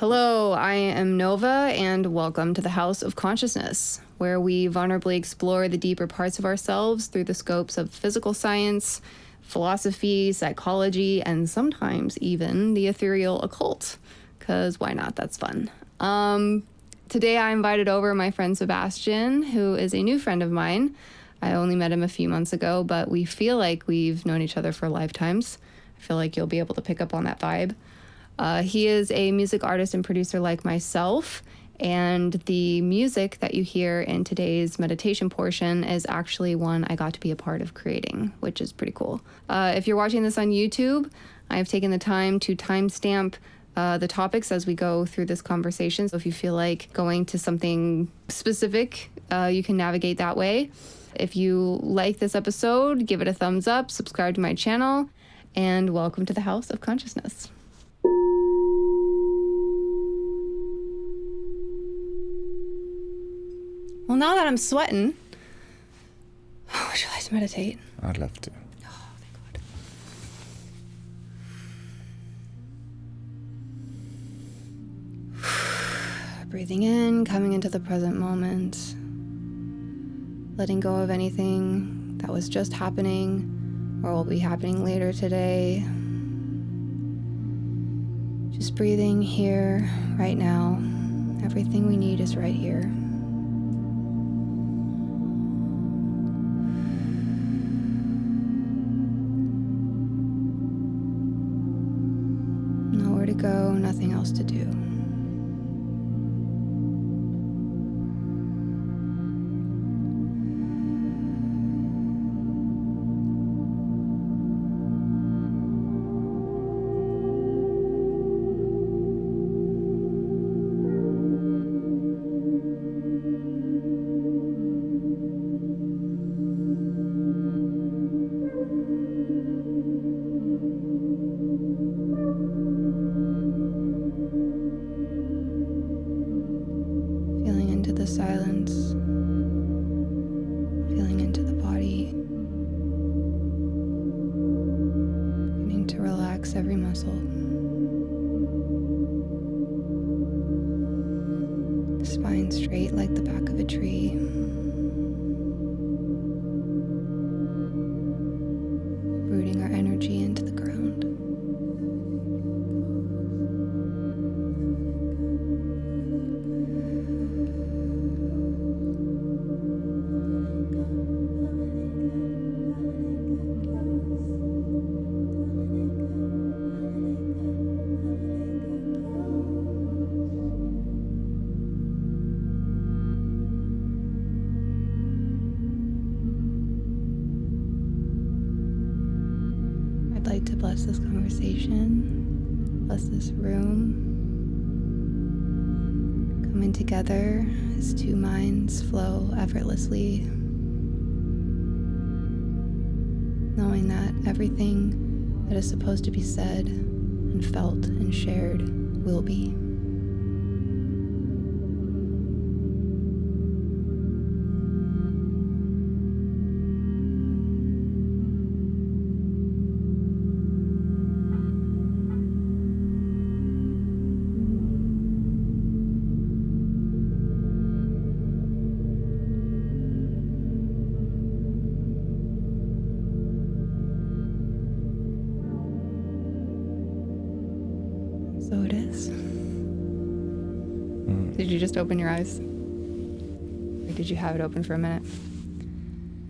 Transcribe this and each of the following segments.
Hello, I am Nova, and welcome to the House of Consciousness, where we vulnerably explore the deeper parts of ourselves through the scopes of physical science, philosophy, psychology, and sometimes even the ethereal occult. Because why not? That's fun. Today I invited over my friend Sebastian, who is a new friend of mine. I only met him a few months ago, but we feel like we've known each other for lifetimes. I feel like you'll be able to pick up on that vibe. He is a music artist and producer like myself, and the music that you hear in today's meditation portion is actually one I got to be a part of creating, which is pretty cool. If you're watching this on YouTube, I've taken the time to timestamp the topics as we go through this conversation. So if you feel like going to something specific, you can navigate that way. If you like this episode, give it a thumbs up, subscribe to my channel, and welcome to the House of Consciousness. Well, now that I'm sweating, would you like to meditate? I'd love to. Oh, thank God. Breathing in, coming into the present moment, letting go of anything that was just happening or will be happening later today. Just breathing here, right now. Everything we need is right here. Nowhere to go, nothing else to do. Feeling into the silence, feeling into the body, beginning to relax every muscle. Spine straight like the back of a tree. Rooting our energy into the ground. I'd like to bless this conversation, bless this room. Coming together as two minds flow effortlessly, knowing that everything that is supposed to be said and felt and shared will be. So it is. Did you just open your eyes? Or did you have it open for a minute?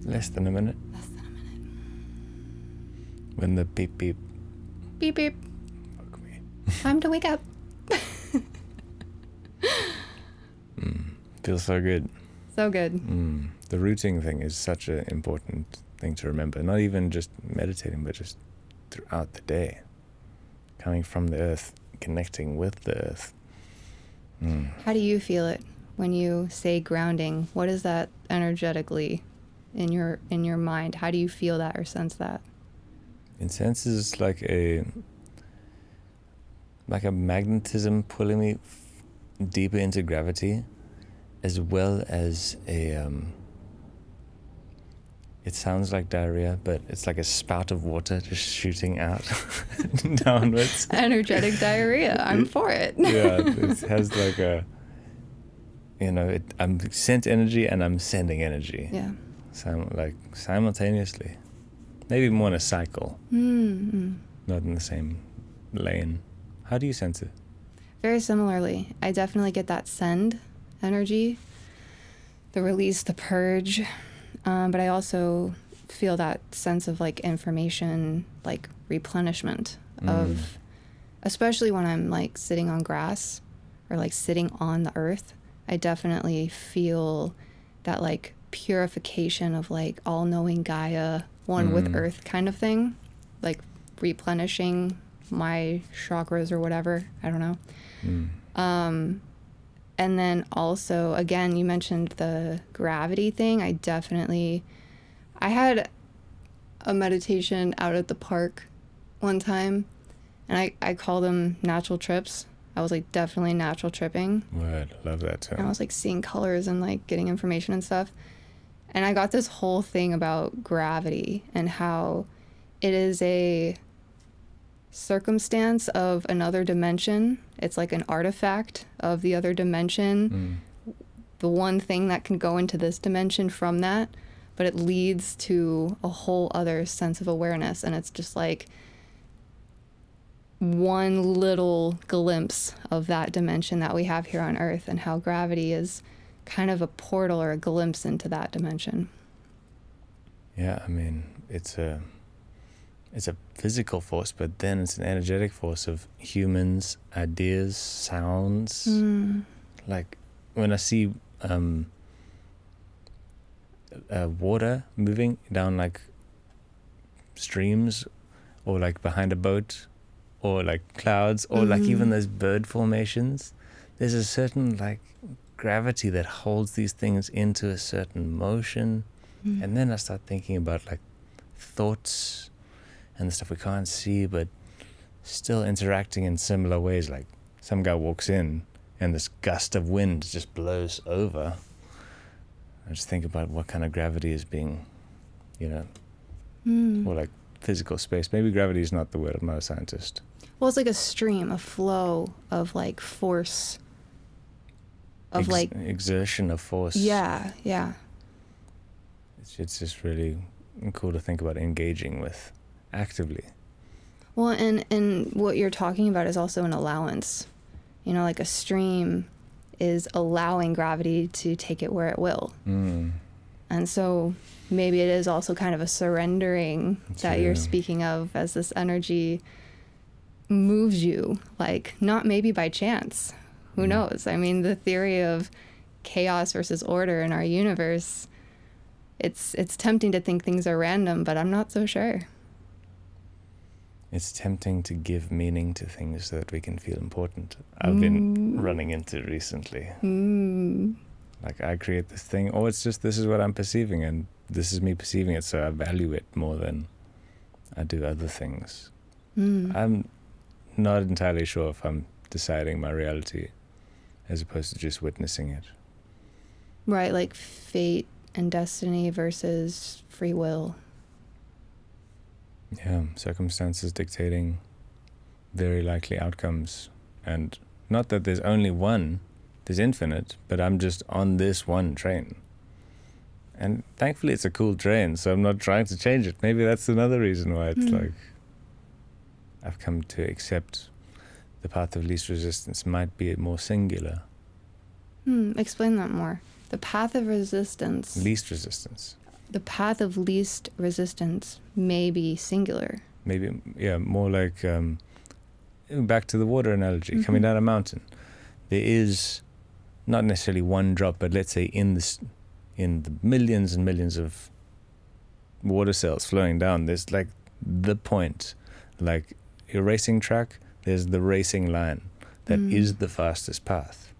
Less than a minute. Less than a minute. When the beep beep. Beep beep. Fuck me. Time to wake up. Feels so good. So good. The rooting thing is such an important thing to remember. Not even just meditating, but just throughout the day. Coming from the earth, connecting with the earth. How do you feel it when you say grounding? What is that energetically in your mind? How do you feel that or sense that? In senses like a magnetism pulling me deeper into gravity, as well as it sounds like diarrhea, but it's like a spout of water just shooting out downwards. Energetic diarrhea. I'm for it. Yeah, it has like a, I'm sent energy and I'm sending energy. Yeah. Simultaneously. Maybe more in a cycle. Mm-hmm. Not in the same lane. How do you sense it? Very similarly. I definitely get that send energy, the release, the purge. But I also feel that sense of like information, like replenishment of, especially when I'm like sitting on grass or like sitting on the earth, I definitely feel that like purification of like all-knowing Gaia, one with earth kind of thing, like replenishing my chakras or whatever. I don't know. And then also, again, you mentioned the gravity thing. I had a meditation out at the park one time, and I call them natural trips. I was like definitely natural tripping. Word, love that too. And I was like seeing colors and like getting information and stuff. And I got this whole thing about gravity and how it is a circumstance of another dimension. It's like an artifact of the other dimension. The one thing that can go into this dimension from that, but it leads to a whole other sense of awareness. And it's just like one little glimpse of that dimension that we have here on Earth, and how gravity is kind of a portal or a glimpse into that dimension. Yeah, I mean, it's a physical force, but then it's an energetic force of humans, ideas, sounds. Like when I see water moving down like streams, or like behind a boat, or like clouds, or like even those bird formations, there's a certain like gravity that holds these things into a certain motion. And then I start thinking about like thoughts and the stuff we can't see, but still interacting in similar ways. Like some guy walks in and this gust of wind just blows over. I just think about what kind of gravity is being, or like physical space. Maybe gravity is not the word. I'm not a scientist. Well, it's like a stream, a flow of like force, of like exertion of force. Yeah. It's just really cool to think about engaging with actively. Well, and what you're talking about is also an allowance. Like a stream is allowing gravity to take it where it will. And so maybe it is also kind of a surrendering that you're speaking of, as this energy moves you, like not maybe by chance. Who knows? I mean, the theory of chaos versus order in our universe, it's tempting to think things are random, but I'm not so sure. It's tempting to give meaning to things so that we can feel important. I've been running into recently. Like I create this thing, or it's just this is what I'm perceiving, and this is me perceiving it, so I value it more than I do other things. I'm not entirely sure if I'm deciding my reality as opposed to just witnessing it. Right, like fate and destiny versus free will. Yeah, circumstances dictating very likely outcomes. And not that there's only one, there's infinite, but I'm just on this one train. And thankfully it's a cool train, so I'm not trying to change it. Maybe that's another reason why it's like I've come to accept the path of least resistance might be more singular. Explain that more. The path of resistance. Least resistance. The path of least resistance may be singular. Maybe, yeah, more like, back to the water analogy, coming down a mountain. There is not necessarily one drop, but let's say in the millions and millions of water cells flowing down, there's like the point. Like your racing track, there's the racing line that is the fastest path.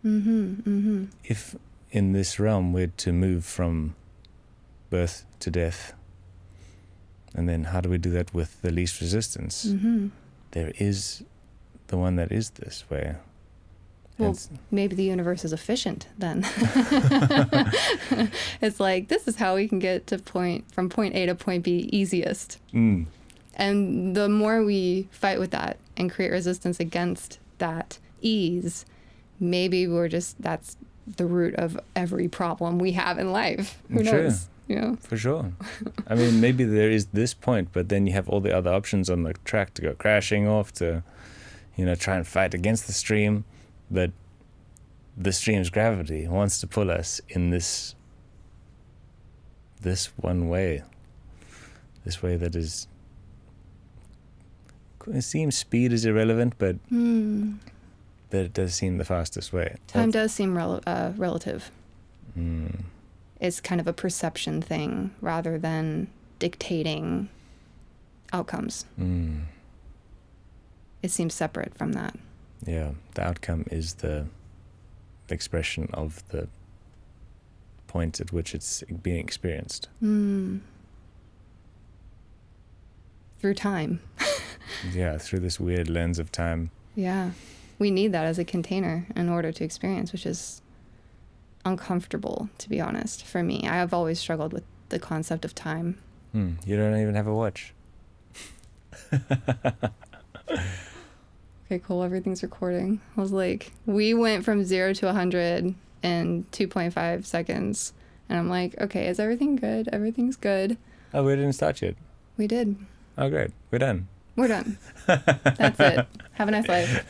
If in this realm we're to move from birth to death, and then how do we do that with the least resistance? There is the one that is this, where Well, maybe the universe is efficient then. It's like, this is how we can get to from point A to point B easiest. Mm. And the more we fight with that and create resistance against that ease, maybe that's the root of every problem we have in life. Who knows? Yeah. For sure. I mean, maybe there is this point, but then you have all the other options on the track to go crashing off, to, try and fight against the stream. But the stream's gravity wants to pull us in this one way. This way that is... It seems speed is irrelevant, but it does seem the fastest way. Time does seem relative. Mm. It's kind of a perception thing rather than dictating outcomes. Mm. It seems separate from that. Yeah, the outcome is the expression of the point at which it's being experienced. Mm. Through time. Yeah, through this weird lens of time. Yeah. We need that as a container in order to experience, which is uncomfortable, to be honest, for me. I have always struggled with the concept of time. You don't even have a watch. Okay, cool. Everything's recording. I was like, we went from 0 to 100 in 2.5 seconds. And I'm like, okay, is everything good? Everything's good. Oh, we didn't start yet. We did. Oh, great. We're done. We're done. That's it. Have a nice life.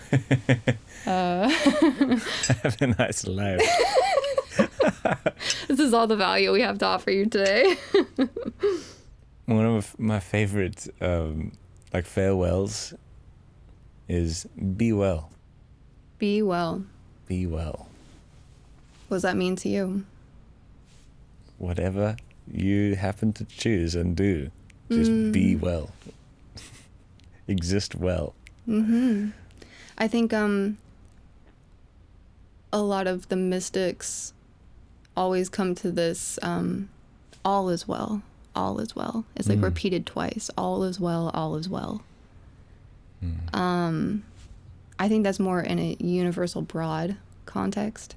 Have a nice life. This is all the value we have to offer you today. One of my favorite farewells is be well. Be well. Be well. What does that mean to you? Whatever you happen to choose and do, just be well. Exist well. Mm-hmm. I think a lot of the mystics always come to this all is well, all is well. It's like repeated twice. All is well, all is well. I think that's more in a universal broad context.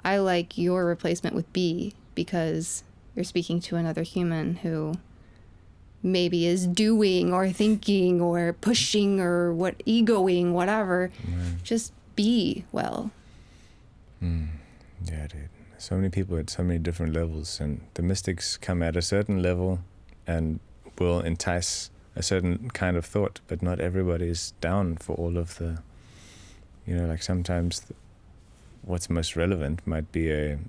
I like your replacement with be because you're speaking to another human who maybe is doing or thinking or pushing or egoing, whatever. Just be well. Yeah, dude. So many people at so many different levels, and the mystics come at a certain level and will entice a certain kind of thought, but not everybody is down for all of the, sometimes what's most relevant might be a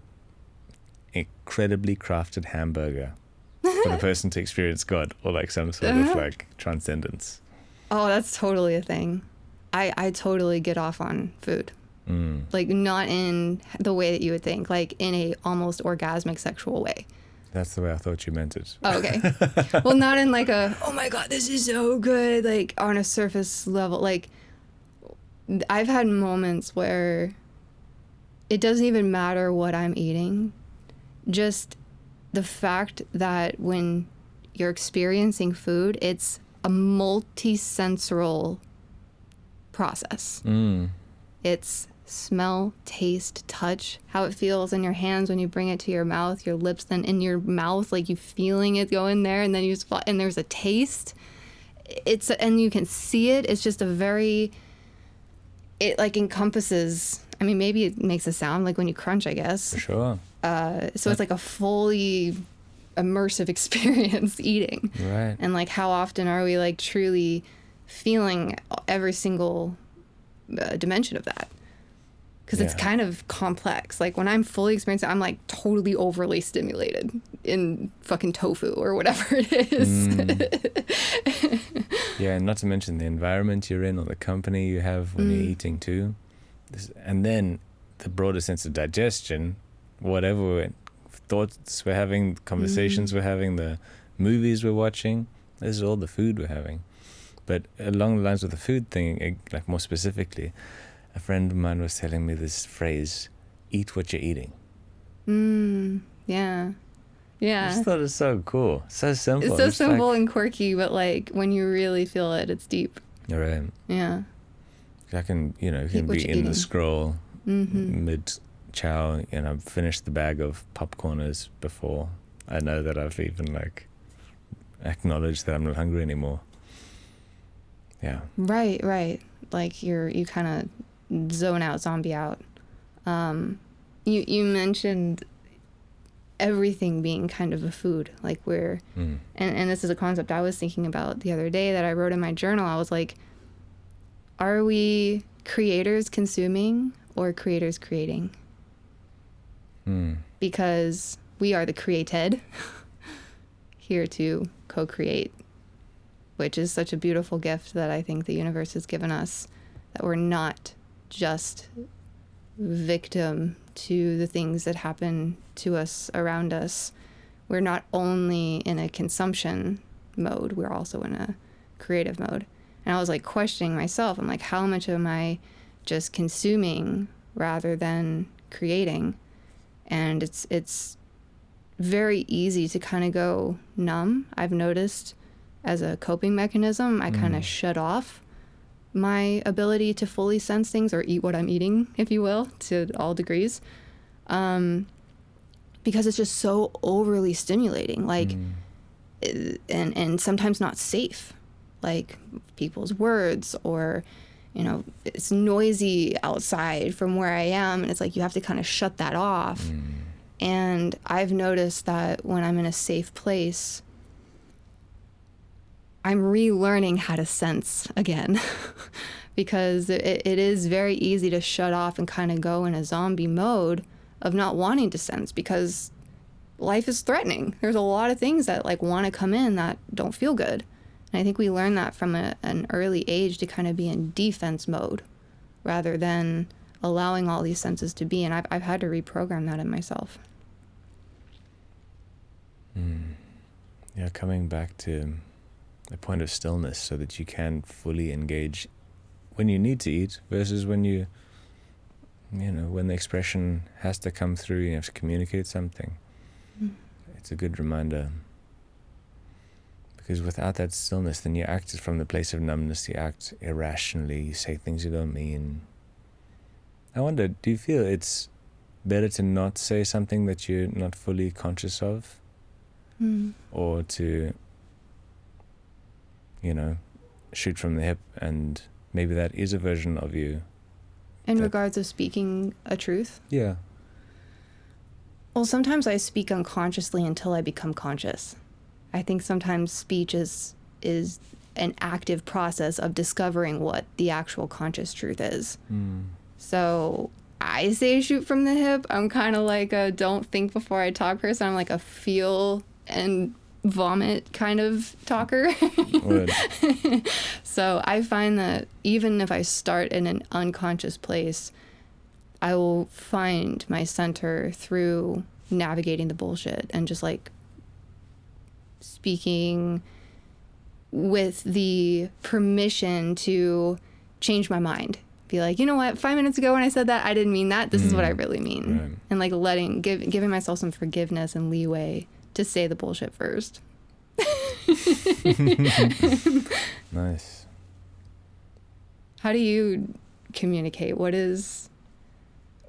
incredibly crafted hamburger for the person to experience God, or some sort of transcendence. Oh, that's totally a thing. I totally get off on food. Not in the way that you would think, in a almost orgasmic sexual way. That's the way I thought you meant it. Oh, okay. Well, not in oh my God, this is so good, on a surface level. I've had moments where it doesn't even matter what I'm eating. Just the fact that when you're experiencing food, it's a multi-sensorial process. It's smell, taste, touch, how it feels in your hands when you bring it to your mouth, your lips, then in your mouth, you feeling it go in there, and then and there's a taste. And you can see it. It's just it encompasses. I mean, maybe it makes a sound when you crunch, I guess. For sure. So it's a fully immersive experience eating. Right. And how often are we truly feeling every single dimension of that? Because it's kind of complex. When I'm fully experiencing it, I'm totally overly stimulated in fucking tofu or whatever it is. Yeah, and not to mention the environment you're in or the company you have when you're eating too. And then the broader sense of digestion, whatever thoughts we're having, conversations we're having, the movies we're watching, this is all the food we're having. But along the lines of the food thing, more specifically, a friend of mine was telling me this phrase, eat what you're eating. Yeah. Yeah. I just thought it was so cool. So simple. It's so simple and quirky, but when you really feel it, it's deep. Right. Yeah. I can, you can be in the scroll mid chow, I've finished the bag of popcorners before I know that I've even like acknowledged that I'm not hungry anymore. Yeah. Right. Like you kind of zone out, zombie out. You mentioned everything being kind of a food, like and this is a concept I was thinking about the other day that I wrote in my journal. I was like, are we creators consuming or creators creating? Because we are the created here to co-create, which is such a beautiful gift that I think the universe has given us, that we're not just victim to the things that happen to us around us. We're not only in a consumption mode, we're also in a creative mode. And I was like questioning myself. I'm like, how much am I just consuming rather than creating? And it's very easy to kind of go numb. I've noticed as a coping mechanism, I kind of shut off my ability to fully sense things or eat what I'm eating, if you will, to all degrees. Because it's just so overly stimulating, like, and sometimes not safe, like people's words, or, it's noisy outside from where I am. And it's like, you have to kind of shut that off. And I've noticed that when I'm in a safe place, I'm relearning how to sense again because it is very easy to shut off and kind of go in a zombie mode of not wanting to sense because life is threatening. There's a lot of things that like want to come in that don't feel good. And I think we learn that from an early age to kind of be in defense mode rather than allowing all these senses to be. And I've had to reprogram that in myself. Yeah, coming back to the point of stillness so that you can fully engage when you need to eat versus when when the expression has to come through, you have to communicate something. It's a good reminder. Because without that stillness, then you act from the place of numbness, you act irrationally, you say things you don't mean. I wonder, do you feel it's better to not say something that you're not fully conscious of? Or to, shoot from the hip, and maybe that is a version of you. In regards of speaking a truth? Yeah. Well, sometimes I speak unconsciously until I become conscious. I think sometimes speech is an active process of discovering what the actual conscious truth is. So I say shoot from the hip. I'm kind of like a don't think before I talk person. I'm like a feel and vomit kind of talker. So I find that even if I start in an unconscious place, I will find my center through navigating the bullshit and just like speaking with the permission to change my mind. Be like, you know what, 5 minutes ago when I said that, I didn't mean that. This is what I really mean. Right. And like giving myself some forgiveness and leeway to say the bullshit first. Nice. How do you communicate? Where does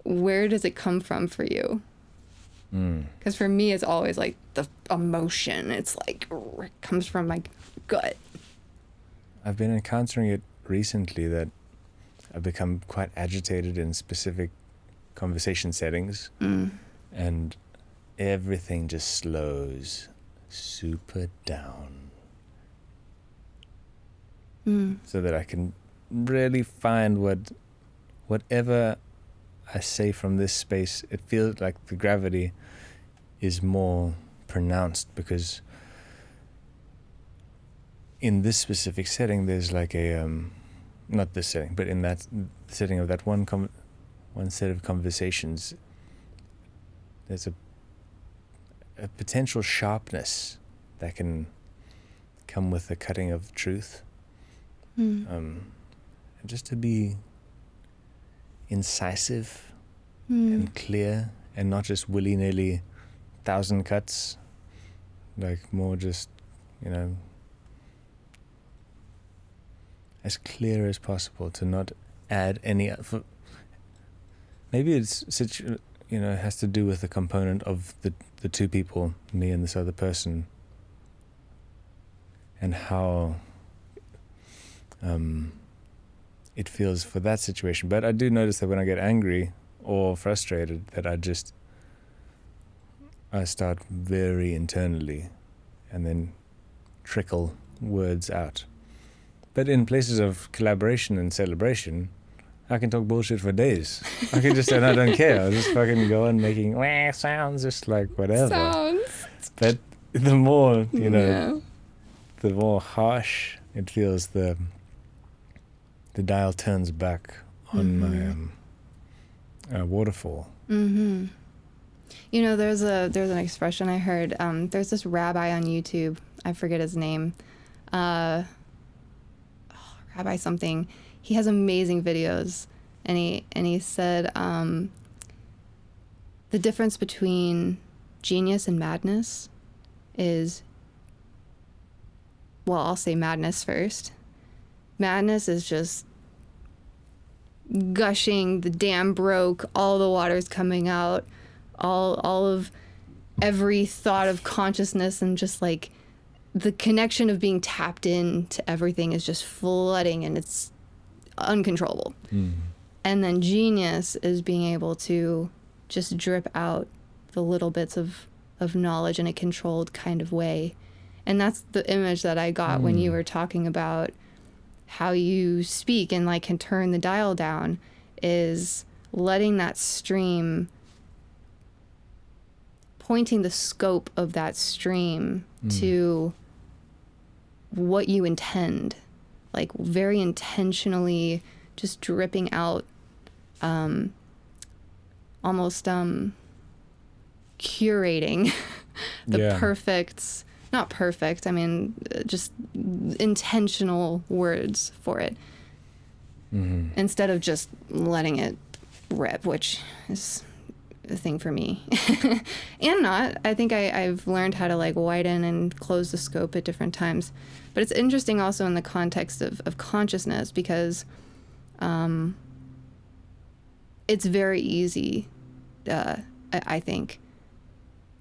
it come from for you? Because for me, it's always like the emotion. It's like, it comes from my gut. I've been encountering it recently that I've become quite agitated in specific conversation settings. And everything just slows super down. So that I can really find whatever I say from this space, it feels like the gravity is more pronounced, because in this specific setting there's like a not this setting, but in that setting of that one set of conversations, there's a potential sharpness that can come with the cutting of truth. And just to be incisive and clear, and not just willy-nilly 1,000 cuts, like more just, as clear as possible, to not add any. maybe it's it has to do with the component of the two people, me and this other person, and how it feels for that situation. But I do notice that when I get angry or frustrated, that I start very internally and then trickle words out. But in places of collaboration and celebration, I can talk bullshit for days. I can just, and I don't care. I'll just fucking go on making wah sounds, just like whatever. Sounds. But the more, Yeah. the more harsh it feels, the dial turns back on my waterfall. Mm-hmm. There's an expression I heard. There's this rabbi on YouTube. I forget his name. Rabbi something. He has amazing videos, and he said the difference between genius and madness is, well, I'll say madness first. Madness is just gushing, the dam broke, all the water's coming out, all of every thought of consciousness, and just like the connection of being tapped in to everything is just flooding, and it's uncontrollable. And then genius is being able to just drip out the little bits of knowledge in a controlled kind of way. And that's the image that I got when you were talking about how you speak and like can turn the dial down, is letting that stream, pointing the scope of that stream to what you intend, like very intentionally just dripping out, almost curating the perfect, not perfect, I mean, just intentional words for it, instead of just letting it rip, which is a thing for me. And not, I think I've learned how to like widen and close the scope at different times. But it's interesting also in the context of consciousness, because it's very easy, I think,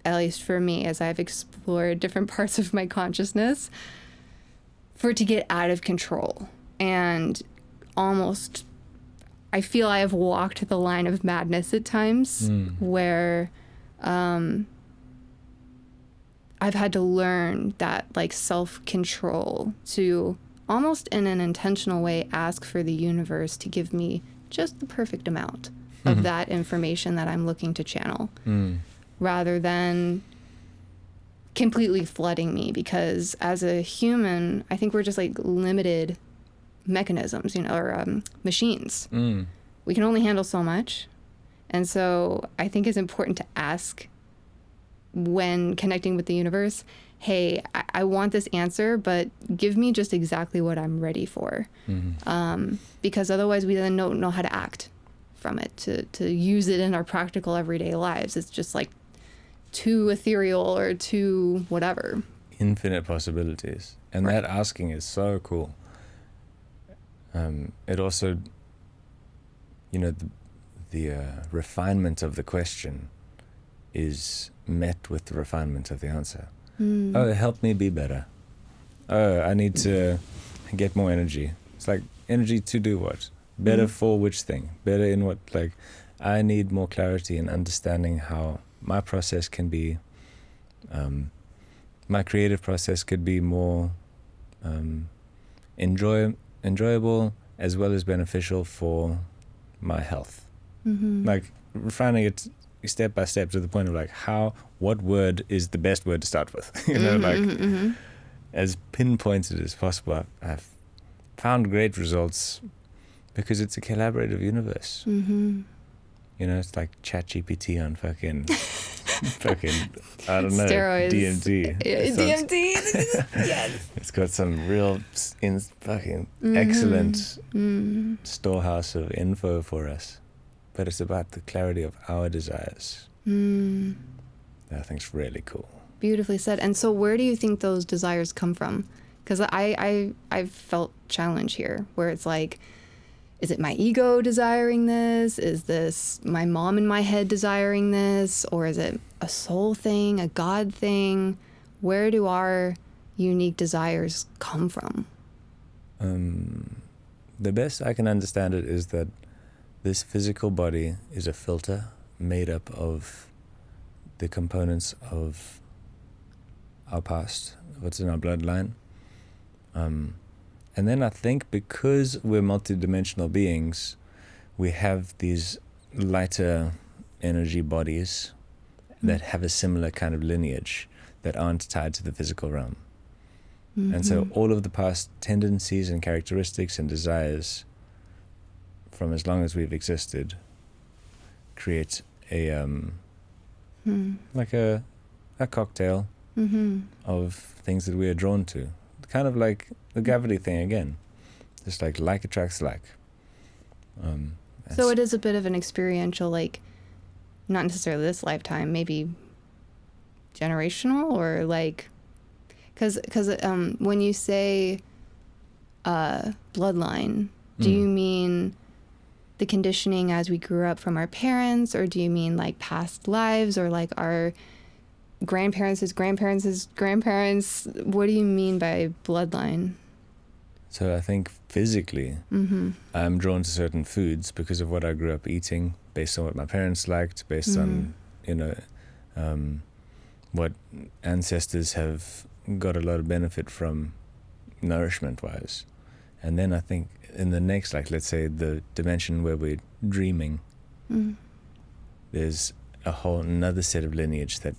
at least for me, as I've explored different parts of my consciousness, for it to get out of control. And almost, I feel I have walked the line of madness at times, where I've had to learn that like self-control, to almost in an intentional way ask for the universe to give me just the perfect amount of that information that I'm looking to channel, rather than completely flooding me. Because as a human, I think we're just like limited mechanisms, or machines. We can only handle so much. And so I think it's important to ask, when connecting with the universe, hey, I want this answer, but give me just exactly what I'm ready for. Because otherwise we then don't know how to act from it, to use it in our practical everyday lives. It's just like too ethereal or too whatever. Infinite possibilities. And that asking is so cool. It also, the refinement of the question is met with the refinement of the answer. Oh, help me be better. Oh, I need to get more energy. It's like, energy to do what? Better for which thing? Better in what? Like, I need more clarity in understanding how my process can be, my creative process could be more enjoyable as well as beneficial for my health. Like, refining it step by step to the point of like, what word is the best word to start with? As pinpointed as possible. I've found great results because it's a collaborative universe. It's like ChatGPT on fucking, I don't know, steroids. DMT. DMT. Yes. It's got some real fucking excellent storehouse of info for us. But it's about the clarity of our desires. That I think's really cool. Beautifully said. And so where do you think those desires come from? Because I've felt challenge here, where it's like, is it my ego desiring this? Is this my mom in my head desiring this? Or is it a soul thing, a God thing? Where do our unique desires come from? The best I can understand it is that this physical body is a filter made up of the components of our past, what's in our bloodline. And then I think because we're multidimensional beings, we have these lighter energy bodies that have a similar kind of lineage that aren't tied to the physical realm. And so all of the past tendencies and characteristics and desires from as long as we've existed create a like a cocktail of things that we are drawn to. Kind of like the gravity thing again. Just like attracts like. So it is a bit of an experiential, like, not necessarily this lifetime, maybe generational, or like, because when you say bloodline, do you mean the conditioning as we grew up from our parents, or do you mean like past lives, or like our grandparents' grandparents' grandparents? What do you mean by bloodline? So I think physically, I'm drawn to certain foods because of what I grew up eating, based on what my parents liked, based on, what ancestors have got a lot of benefit from nourishment-wise. And then I think in the next, like, let's say the dimension where we're dreaming, there's a whole another set of lineage, that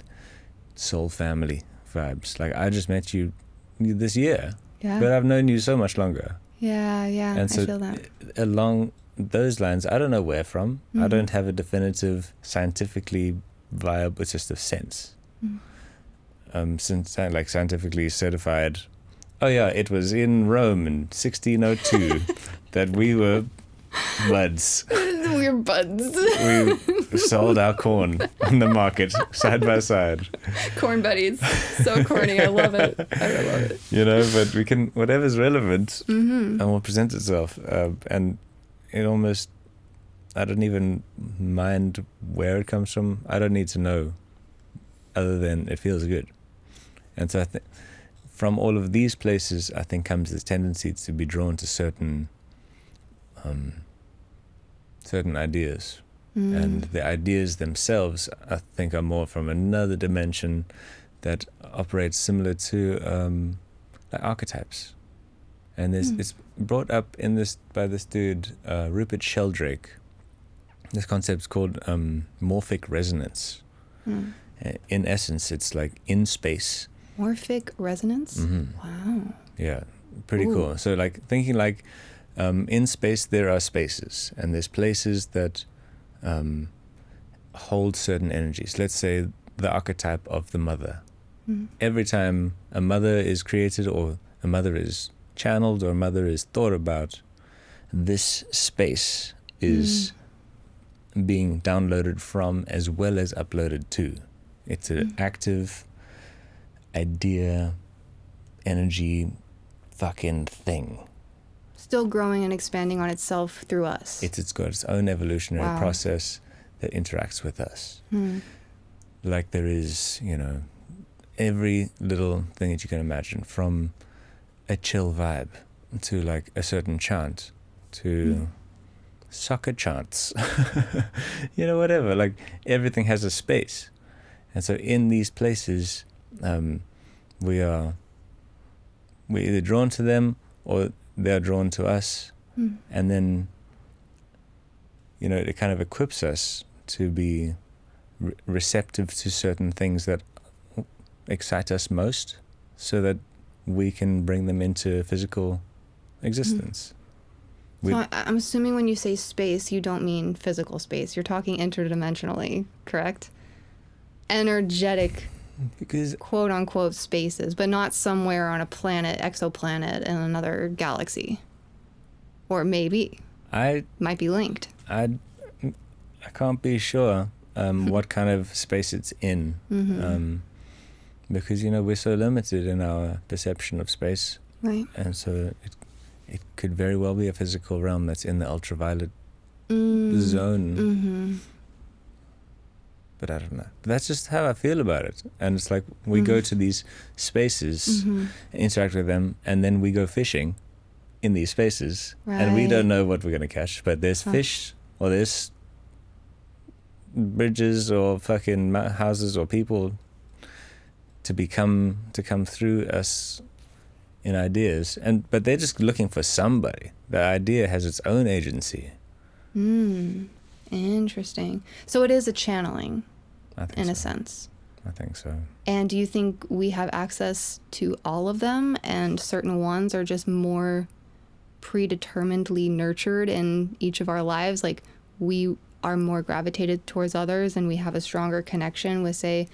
soul family vibes. Like, I just met you this year. Yeah. But I've known you so much longer. Yeah, And so I feel that. Along those lines, I don't know where from. I don't have a definitive, scientifically viable, it's just a sense. Since like scientifically certified, oh yeah, it was in Rome in 1602 that we were buds. We're buds. We sold our corn on the market side by side. Corn buddies. So corny. I love it. I love it. But we can, whatever's relevant and will present itself. And it almost, I don't even mind where it comes from. I don't need to know, other than it feels good. And so I think from all of these places, I think comes this tendency to be drawn to certain ideas. And the ideas themselves, I think, are more from another dimension that operates similar to like archetypes. And it's brought up in this by this dude, Rupert Sheldrake. This concept's called morphic resonance. In essence, it's like in space. Morphic resonance? Wow. Yeah, pretty cool. So like thinking like in space there are spaces, and there's places that hold certain energies. Let's say the archetype of the mother. Every time a mother is created, or a mother is channeled, or a mother is thought about, this space is being downloaded from as well as uploaded to. It's an active idea, energy, fucking thing. Still growing and expanding on itself through us. It's got its own evolutionary process that interacts with us. Like there is, every little thing that you can imagine, from a chill vibe to like a certain chant to soccer chants, whatever. Like everything has a space. And so in these places, we're either drawn to them or they're drawn to us. And then, it kind of equips us to be receptive to certain things that excite us most, so that we can bring them into physical existence. So I'm assuming when you say space, you don't mean physical space. You're talking interdimensionally, correct? Energetic, because quote unquote, spaces, but not somewhere on a planet, exoplanet, in another galaxy. Or maybe. Might be linked. I can't be sure what kind of space it's in. Because, we're so limited in our perception of space. Right. And so it could very well be a physical realm that's in the ultraviolet zone. Mm-hmm. But I don't know. That's just how I feel about it. And it's like we go to these spaces, interact with them, and then we go fishing in these spaces. Right. And we don't know what we're going to catch. But there's fish, or there's bridges, or fucking houses, or people to come through us in ideas. But they're just looking for somebody. The idea has its own agency. Interesting. So it is a channeling, in a sense. I think so. And do you think we have access to all of them, and certain ones are just more predeterminedly nurtured in each of our lives? Like, we are more gravitated towards others, and we have a stronger connection with, say,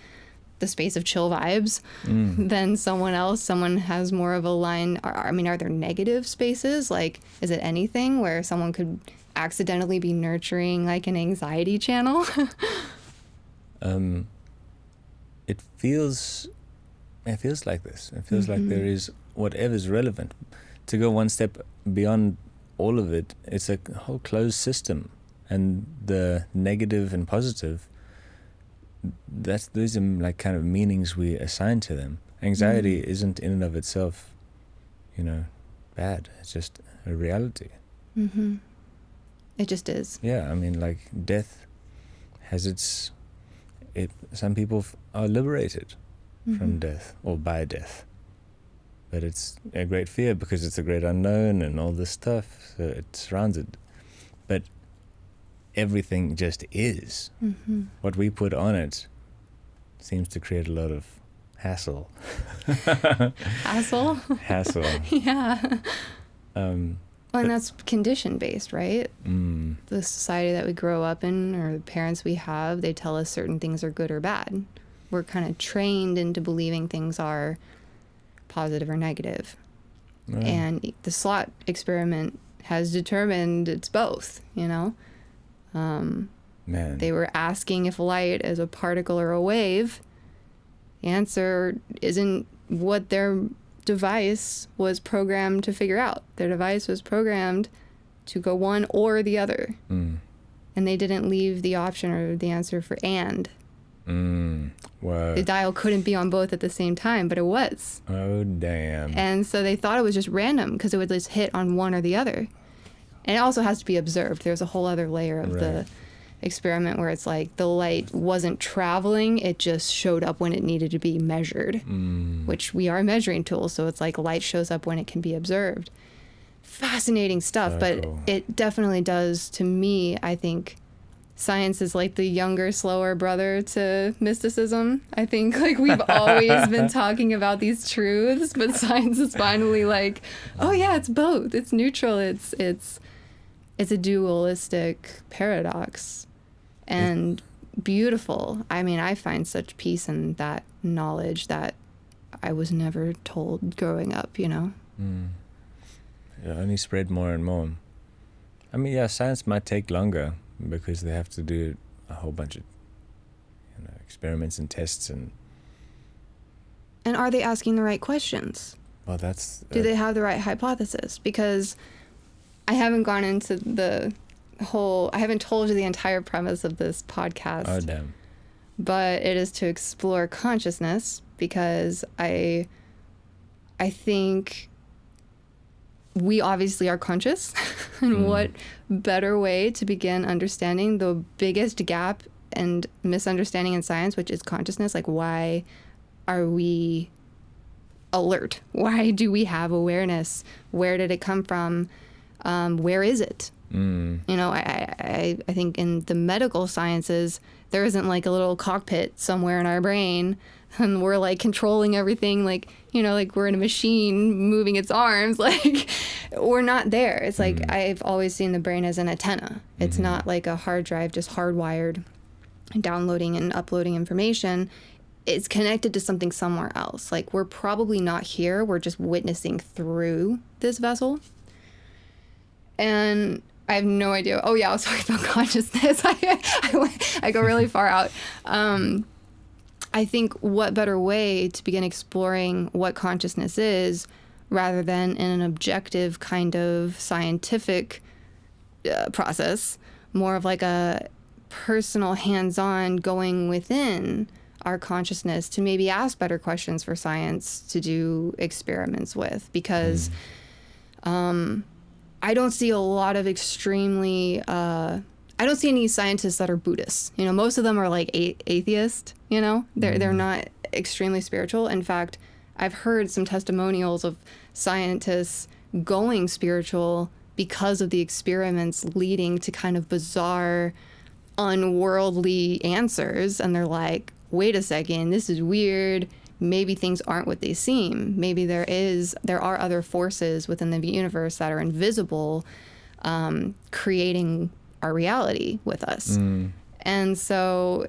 the space of chill vibes than someone else. Someone has more of a line. I mean, are there negative spaces? Like, is it anything where someone could accidentally be nurturing like an anxiety channel? It feels like this. It feels like there is whatever's relevant. To go one step beyond all of it, it's a whole closed system, and the negative and positive, those are like kind of meanings we assign to them. Anxiety isn't in and of itself, bad. It's just a reality. It just is. Yeah, I mean, like, death has some people are liberated from death or by death, but it's a great fear because it's a great unknown and all this stuff, so it surrounds it. But everything just is. What we put on it seems to create a lot of hassle. Hassle? Hassle. Yeah. Well, and that's condition based, right? The society that we grow up in, or the parents we have, they tell us certain things are good or bad. We're kind of trained into believing things are positive or negative. And the slot experiment has determined it's both, Man. They were asking if light is a particle or a wave. The answer isn't what their device was programmed to figure out. Their device was programmed to go one or the other. And they didn't leave the option or the answer for and. Wow. The dial couldn't be on both at the same time, but it was. Oh, damn. And so they thought it was just random because it would just hit on one or the other. And it also has to be observed. There's a whole other layer of the experiment where it's like the light wasn't traveling, it just showed up when it needed to be measured, which we are measuring tools, so it's like light shows up when it can be observed. Fascinating stuff. But cool. It definitely does, to me, I think science is like the younger, slower brother to mysticism. I think like we've always been talking about these truths, but science is finally like, oh yeah, it's both. It's neutral. It's a dualistic paradox. And beautiful. I mean, I find such peace in that knowledge that I was never told growing up, It only spread more and more. I mean, yeah, science might take longer because they have to do a whole bunch of experiments and tests. And are they asking the right questions? Well, that's... Do they have the right hypothesis? Because I haven't gone into I haven't told you the entire premise of this podcast. Oh, damn. But it is to explore consciousness, because I think we obviously are conscious. And what better way to begin understanding the biggest gap and misunderstanding in science, which is consciousness? Like, why are we alert? Why do we have awareness? Where did it come from? Where is it? I think in the medical sciences, there isn't like a little cockpit somewhere in our brain and we're like controlling everything, like, like we're in a machine moving its arms. Like, we're not there. It's like, I've always seen the brain as an antenna. It's not like a hard drive just hardwired, downloading and uploading information. It's connected to something somewhere else. Like, we're probably not here. We're just witnessing through this vessel. And I have no idea. Oh, yeah, I was talking about consciousness. I go really far out. I think what better way to begin exploring what consciousness is rather than in an objective kind of scientific process, more of like a personal, hands-on going within our consciousness to maybe ask better questions for science to do experiments with, because I don't see a lot of extremely I don't see any scientists that are Buddhists. You know, most of them are like atheist, you know? They're not extremely spiritual. In fact, I've heard some testimonials of scientists going spiritual because of the experiments leading to kind of bizarre, unworldly answers. And they're like, wait a second, this is weird. Maybe things aren't what they seem. Maybe there are other forces within the universe that are invisible, creating our reality with us. And so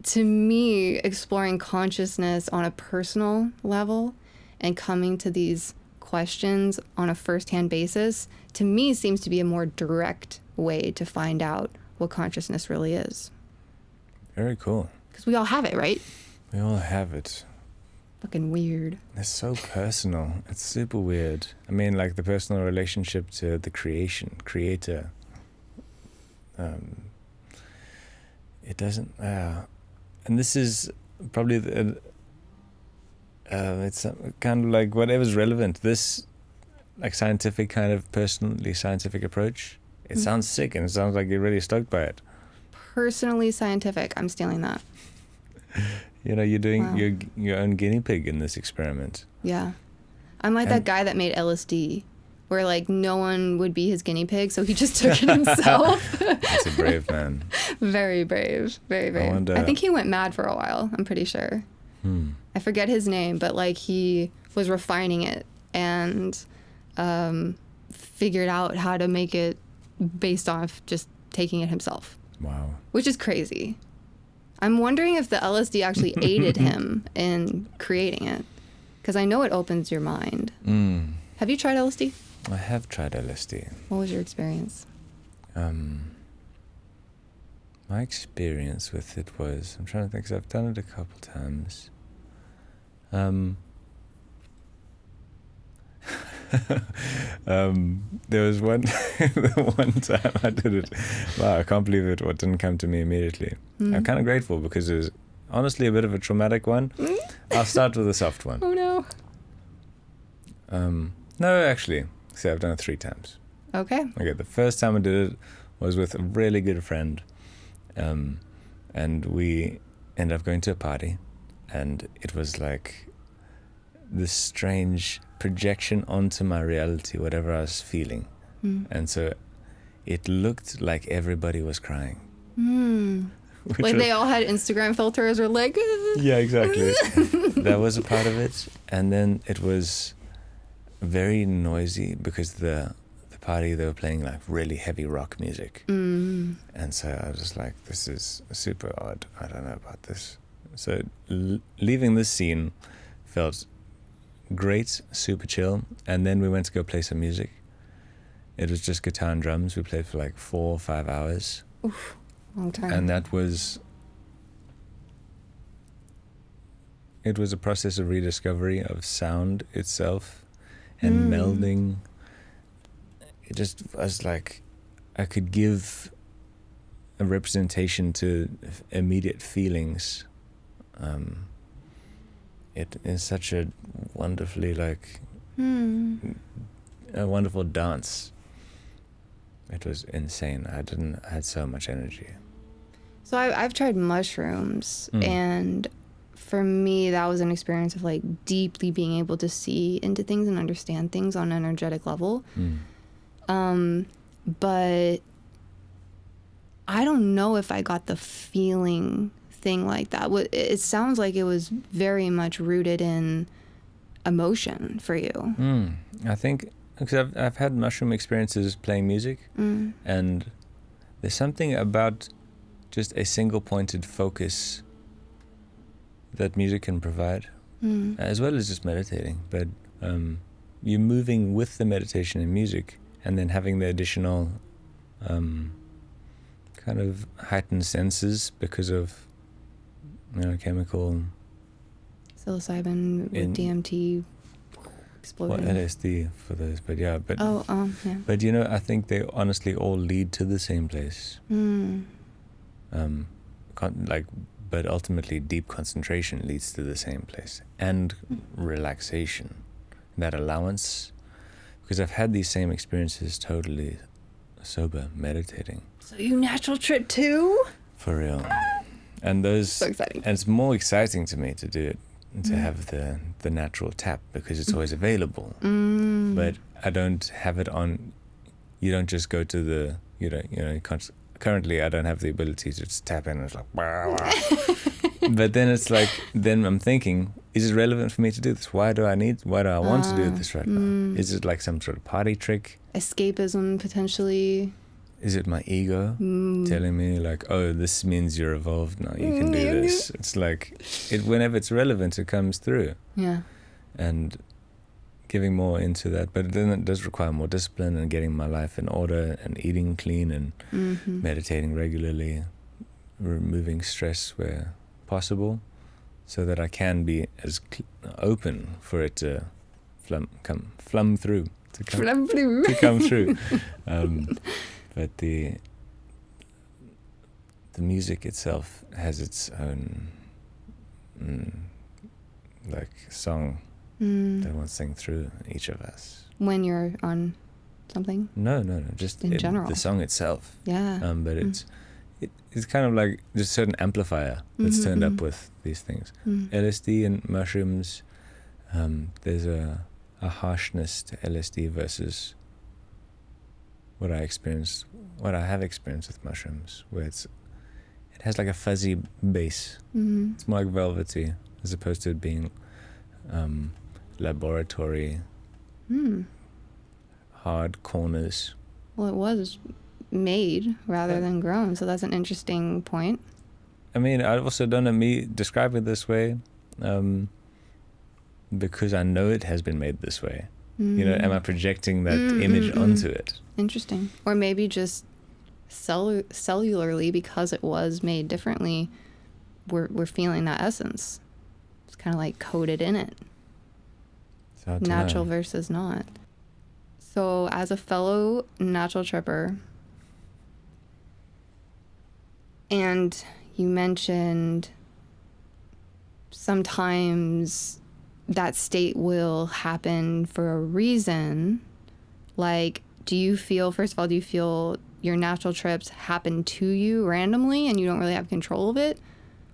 to me, exploring consciousness on a personal level and coming to these questions on a first-hand basis, to me seems to be a more direct way to find out what consciousness really is. Very cool. Because we all have it, right? We all have it. Fucking weird. It's so personal. It's super weird. I mean, like the personal relationship to the creator. It doesn't, and this is probably it's kind of like whatever's relevant. This like scientific kind of personally scientific approach. It sounds sick, and it sounds like you're really stoked by it. Personally scientific. I'm stealing that. You know, you're doing your own guinea pig in this experiment. Yeah, I'm like that guy that made LSD. Where like no one would be his guinea pig, so he just took it himself. That's a brave man. Very brave, very brave. I think he went mad for a while, I'm pretty sure. I forget his name, but like he was refining it and figured out how to make it based off just taking it himself. Wow. Which is crazy. I'm wondering if the LSD actually aided him in creating it, because I know it opens your mind. Have you tried LSD? I have tried LSD. What was your experience? My experience with it was, I'm trying to think, 'cause I've done it a couple times. There was one time I did it. Wow, I can't believe it didn't come to me immediately. I'm kind of grateful because it was honestly a bit of a traumatic one. I'll start with a soft one. Oh no. No, actually, see, I've done it 3 times. Okay. The first time I did it was with a really good friend, and we ended up going to a party, and it was like this strange projection onto my reality, whatever I was feeling. And so it looked like everybody was crying. Like they all had Instagram filters or like... Yeah, exactly. That was a part of it. And then it was very noisy because the party, they were playing like really heavy rock music. And so I was just like, this is super odd. I don't know about this. So leaving this scene felt great, super chill. And then we went to go play some music. It was just guitar and drums. We played for like 4 or 5 hours. Oof, long time. And it was a process of rediscovery of sound itself and melding. It just was like I could give a representation to immediate feelings. It is such a wonderfully like a wonderful dance. It was insane. I had so much energy. So I've tried mushrooms, and for me that was an experience of like deeply being able to see into things and understand things on an energetic level. But I don't know if I got the feeling thing like that. It sounds like it was very much rooted in emotion for you. I think because I've had mushroom experiences playing music, and there's something about just a single pointed focus that music can provide, as well as just meditating. But you're moving with the meditation and music, and then having the additional kind of heightened senses because of chemical Psilocybin with DMT. exploding. Well, LSD for those, but yeah. Yeah. But you know, I think they honestly all lead to the same place. But ultimately, deep concentration leads to the same place, and relaxation, that allowance. Because I've had these same experiences totally sober, meditating. So you natural trip too? For real. And those... So exciting. And it's more exciting to me to do it, to have the natural tap, because it's always available. But I don't have it on... You don't just go to the... You can't... Currently, I don't have the ability to just tap in and it's like... But then it's like... Then I'm thinking, is it relevant for me to do this? Why do I want to do this right now? Is it like some sort of party trick? Escapism, potentially. Is it my ego telling me like, oh, this means you're evolved now, you can do this? It's like, whenever it's relevant, it comes through. Yeah. And giving more into that. But then it does require more discipline and getting my life in order and eating clean and meditating regularly, removing stress where possible, so that I can be as open for it to come through. But the music itself has its own like song that wants to sing through each of us. When you're on something? No, just in general. The song itself. Yeah. But it's kind of like just a certain amplifier that's turned up with these things. LSD and mushrooms, there's a harshness to LSD versus what I have experienced with mushrooms, where it has like a fuzzy base. It's more like velvety, as opposed to it being laboratory, hard corners. Well, it was made rather than grown, so that's an interesting point. I mean, I also don't know me describe it this way because I know it has been made this way. You know, am I projecting that image onto it? Interesting. Or maybe just cellularly, because it was made differently, we're feeling that essence. It's kind of like coded in it. Natural versus not. So as a fellow natural tripper, and you mentioned sometimes that state will happen for a reason. Like, first of all, do you feel your natural trips happen to you randomly and you don't really have control of it?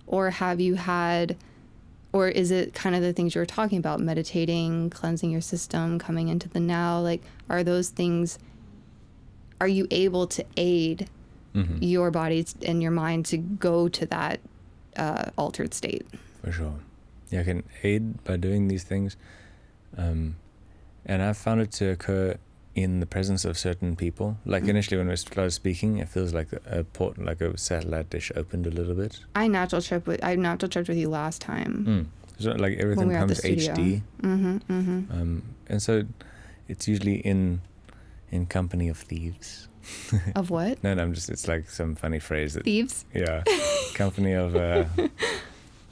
Or is it kind of the things you were talking about, meditating, cleansing your system, coming into the now? Like, are you able to aid your body and your mind to go to that altered state? For sure. Yeah, I can aid by doing these things. And I've found it to occur in the presence of certain people. Like initially when we started speaking, it feels like a satellite dish opened a little bit. I natural tripped with you last time. So like everything we becomes HD. And so it's usually in company of thieves. Of what? No, it's like some funny phrase. Thieves? Yeah. Company of...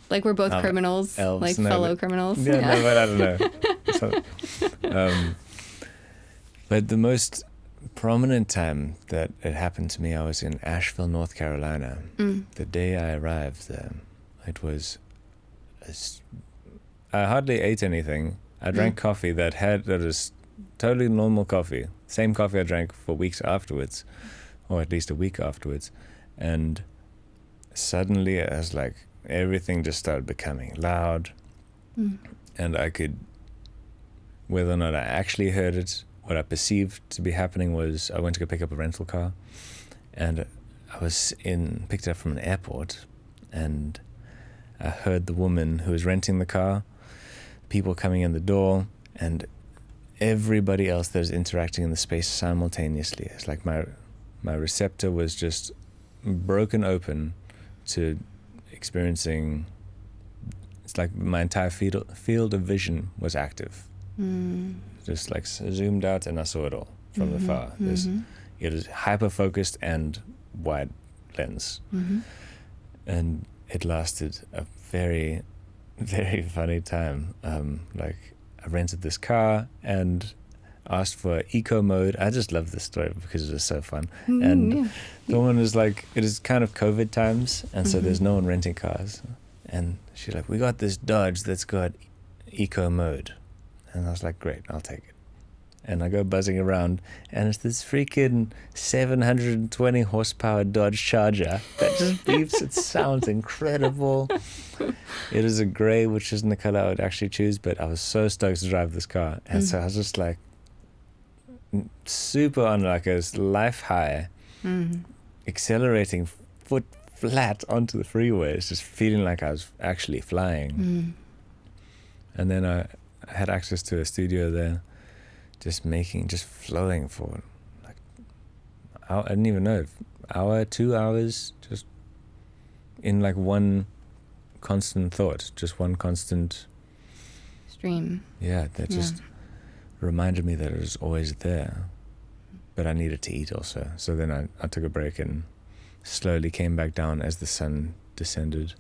like we're both criminals, elves, like fellow criminals. Yeah, no, but I don't know. But the most prominent time that it happened to me, I was in Asheville, North Carolina. The day I arrived there, it was... I hardly ate anything. I drank coffee that was totally normal coffee. Same coffee I drank for weeks afterwards, or at least a week afterwards. And suddenly it was like everything just started becoming loud. And I could, whether or not I actually heard it, what I perceived to be happening was I went to go pick up a rental car, and I was picked it up from an airport, and I heard the woman who was renting the car, people coming in the door, and everybody else that was interacting in the space simultaneously. It's like my receptor was just broken open to experiencing. It's like my entire field of vision was active. Just like zoomed out, and I saw it all from afar. It was hyper focused and wide lens, and it lasted a very, very funny time. Like I rented this car and asked for eco mode. I just love this story because it was so fun. And the woman was like, it is kind of COVID times, and so there's no one renting cars. And she's like, we got this Dodge that's got eco mode. And I was like, great, I'll take it. And I go buzzing around, and it's this freaking 720 horsepower Dodge Charger that just beeps. It sounds incredible. It is a gray, which isn't the color I would actually choose, but I was so stoked to drive this car. And so I was just like super on like a life high, accelerating foot flat onto the freeway. It's just feeling like I was actually flying. And then I had access to a studio there, just flowing for like, I didn't even know, hour, 2 hours, just in like one constant thought, just one constant stream. Yeah, that just reminded me that it was always there, but I needed to eat also. So then I took a break and slowly came back down as the sun descended.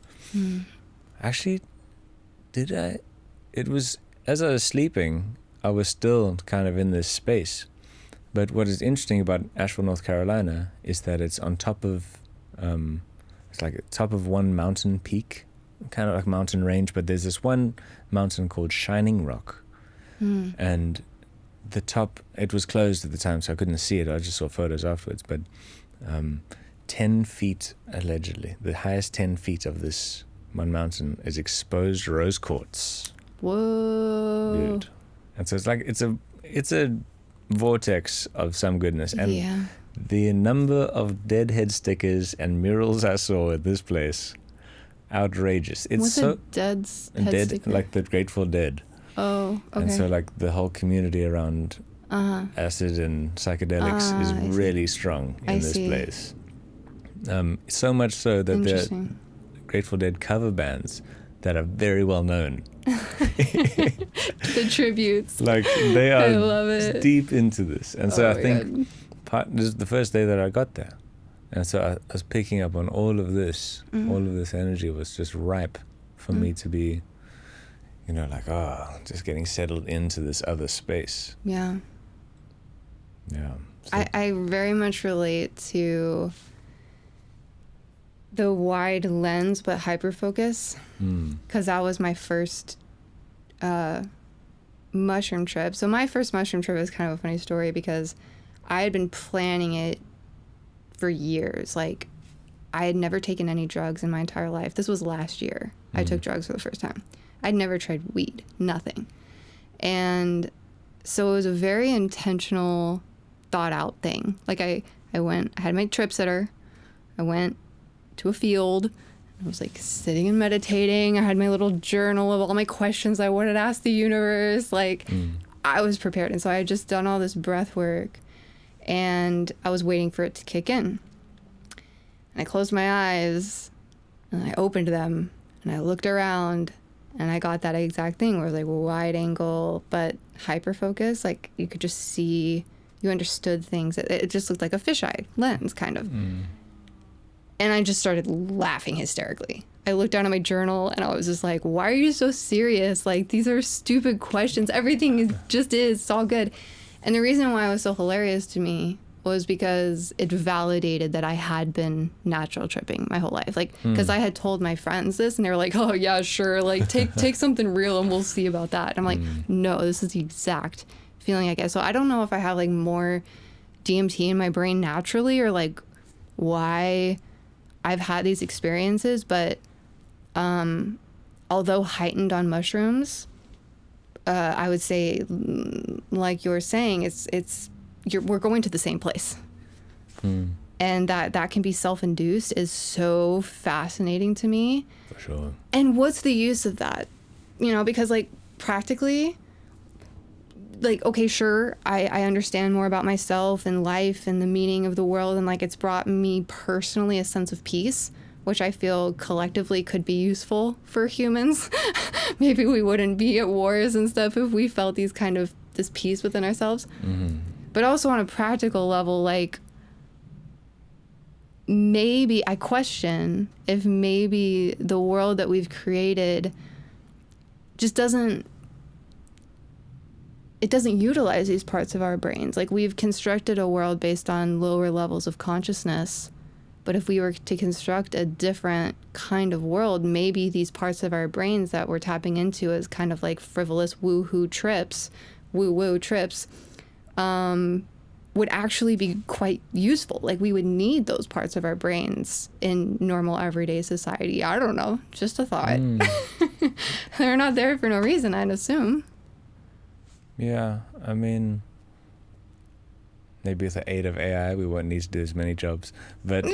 Actually, it was, as I was sleeping, I was still kind of in this space. But what is interesting about Asheville, North Carolina, is that it's on top of, it's like top of one mountain peak, kind of like mountain range, but there's this one mountain called Shining Rock. And the top, it was closed at the time, so I couldn't see it. I just saw photos afterwards, but 10 feet, allegedly, the highest 10 feet of this one mountain is exposed rose quartz. Whoa. Dude. And so it's like, it's a vortex of some goodness. And the number of deadhead stickers and murals I saw at this place, outrageous. It's What's so a dead sticker? like the Grateful Dead. Oh, okay. And so like the whole community around acid and psychedelics is really strong in this place. So much so that there are Grateful Dead cover bands that are very well known. The tributes. Like they are I love it. deep into this. And so I think this is the first day that I got there. And so I was picking up on all of this. All of this energy was just ripe for me to be, you know, like, just getting settled into this other space. Yeah. Yeah. So I very much relate to the wide lens but hyperfocus, because that was my first mushroom trip. So my first mushroom trip is kind of a funny story because I had been planning it for years. Like, I had never taken any drugs in my entire life. This was last year. I took drugs for the first time. I'd never tried weed, nothing. And so it was a very intentional, thought out thing. Like I had my trip sitter. I went to a field. I was like sitting and meditating. I had my little journal of all my questions I wanted to ask the universe. Like I was prepared. And so I had just done all this breath work and I was waiting for it to kick in. And I closed my eyes and I opened them and I looked around and I got that exact thing where it was like wide angle, but hyper focus. Like you could just see, you understood things. It just looked like a fisheye lens kind of. And I just started laughing hysterically. I looked down at my journal and I was just like, why are you so serious? Like, these are stupid questions. Everything is it's all good. And the reason why it was so hilarious to me was because it validated that I had been natural tripping my whole life. Like, because I had told my friends this and they were like, oh yeah, sure. Like take something real and we'll see about that. And I'm like, no, this is the exact feeling I get. So I don't know if I have like more DMT in my brain naturally or like why I've had these experiences, but although heightened on mushrooms, I would say, like you're saying, we're going to the same place, and that can be self-induced is so fascinating to me. For sure. And what's the use of that? You know, because like practically, like, okay, sure, I understand more about myself and life and the meaning of the world, and like it's brought me personally a sense of peace, which I feel collectively could be useful for humans. Maybe we wouldn't be at wars and stuff if we felt this peace within ourselves. But also on a practical level, like maybe I question if maybe the world that we've created just doesn't it doesn't utilize these parts of our brains. Like, we've constructed a world based on lower levels of consciousness. But if we were to construct a different kind of world, maybe these parts of our brains that we're tapping into as kind of like frivolous woo-woo trips, would actually be quite useful. Like, we would need those parts of our brains in normal everyday society. I don't know, just a thought. They're not there for no reason, I'd assume. Yeah, I mean, maybe with the aid of AI, we won't need to do as many jobs. But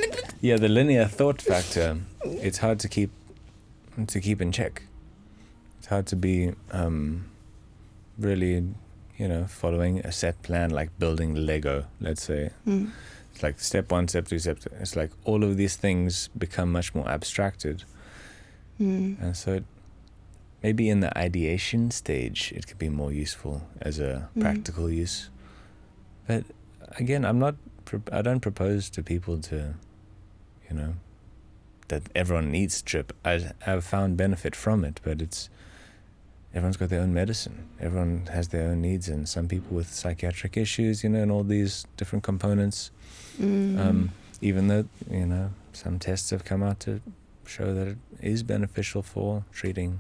yeah, the linear thought factor, it's hard to keep in check. It's hard to be really, following a set plan, like building Lego, let's say. It's like step 1, step 2, step 3. It's like all of these things become much more abstracted. And so maybe in the ideation stage, it could be more useful as a practical use. But again, I don't propose to people to, that everyone needs trip. I've found benefit from it, but everyone's got their own medicine. Everyone has their own needs, and some people with psychiatric issues, and all these different components. Even though, some tests have come out to show that it is beneficial for treating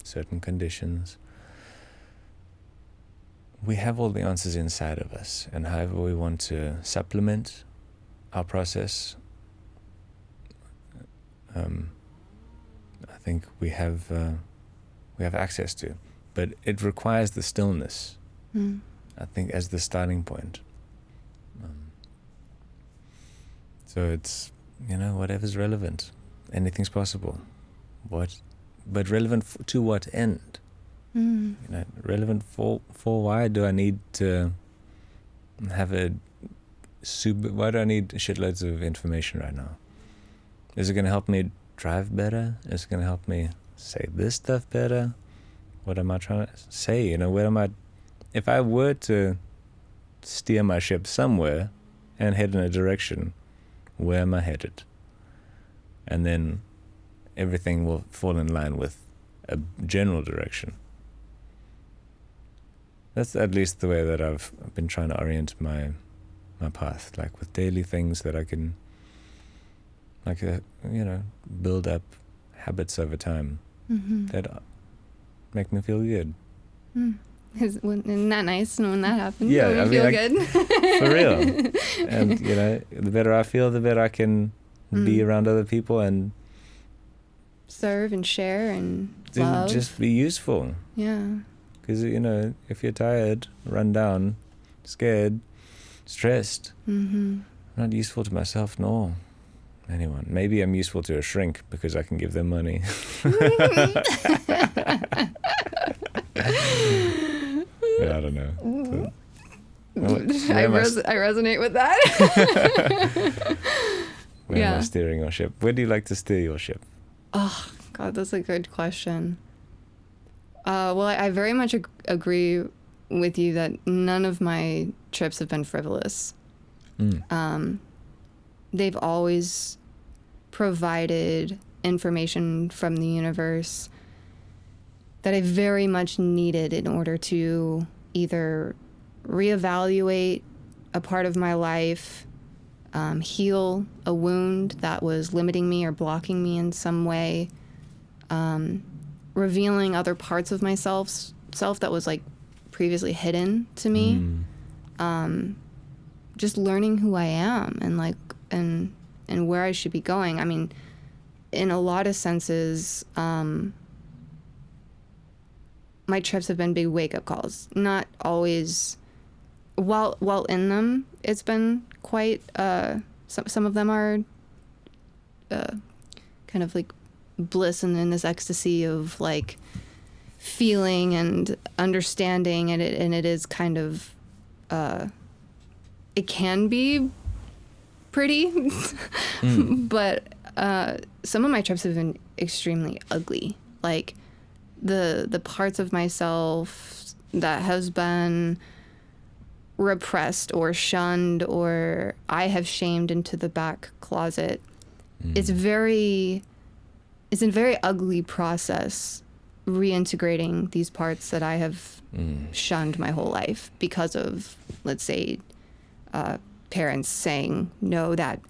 certain conditions. We have all the answers inside of us, and however we want to supplement our process, I think we have access to, but it requires the stillness. I think, as the starting point. So it's whatever's relevant, anything's possible. But relevant to what end? Relevant for why do I need to have why do I need shitloads of information right now? Is it going to help me drive better? Is it going to help me say this stuff better? What am I trying to say? If I were to steer my ship somewhere and head in a direction, where am I headed? And then everything will fall in line with a general direction. That's at least the way that I've been trying to orient my path, like with daily things that I can, build up habits over time that make me feel good. Isn't that nice when that happens? Yeah, when we feel good. For real. And, the better I feel, the better I can be around other people and serve and share and love. Just be useful. Yeah. Because, if you're tired, run down, scared, stressed, I'm not useful to myself nor anyone. Maybe I'm useful to a shrink because I can give them money. Yeah, I don't know. I resonate with that. Where am I steering your ship? Where do you like to steer your ship? Oh, God, that's a good question. Well, I very much agree with you that none of my trips have been frivolous. They've always provided information from the universe that I very much needed in order to either reevaluate a part of my life, heal a wound that was limiting me or blocking me in some way, revealing other parts of myself that was like previously hidden to me, just learning who I am and where I should be going. I mean, in a lot of senses, my trips have been big wake-up calls. Not always, while in them, it's been quite, some of them are kind of like bliss and in this ecstasy of like feeling and understanding, and it is kind of, it can be pretty, but some of my trips have been extremely ugly. Like, the parts of myself that has been repressed or shunned or I have shamed into the back closet. It's a very ugly process reintegrating these parts that I have shunned my whole life because of, let's say, parents saying, no, that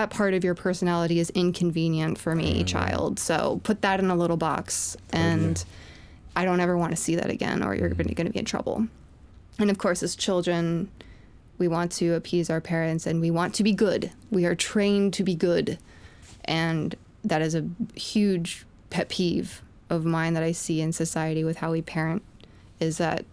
part of your personality is inconvenient for me, child. So put that in a little box, and I don't ever want to see that again, or you're going to be in trouble. And of course, as children, we want to appease our parents, and we want to be good. We are trained to be good. And that is a huge pet peeve of mine that I see in society with how we parent, is that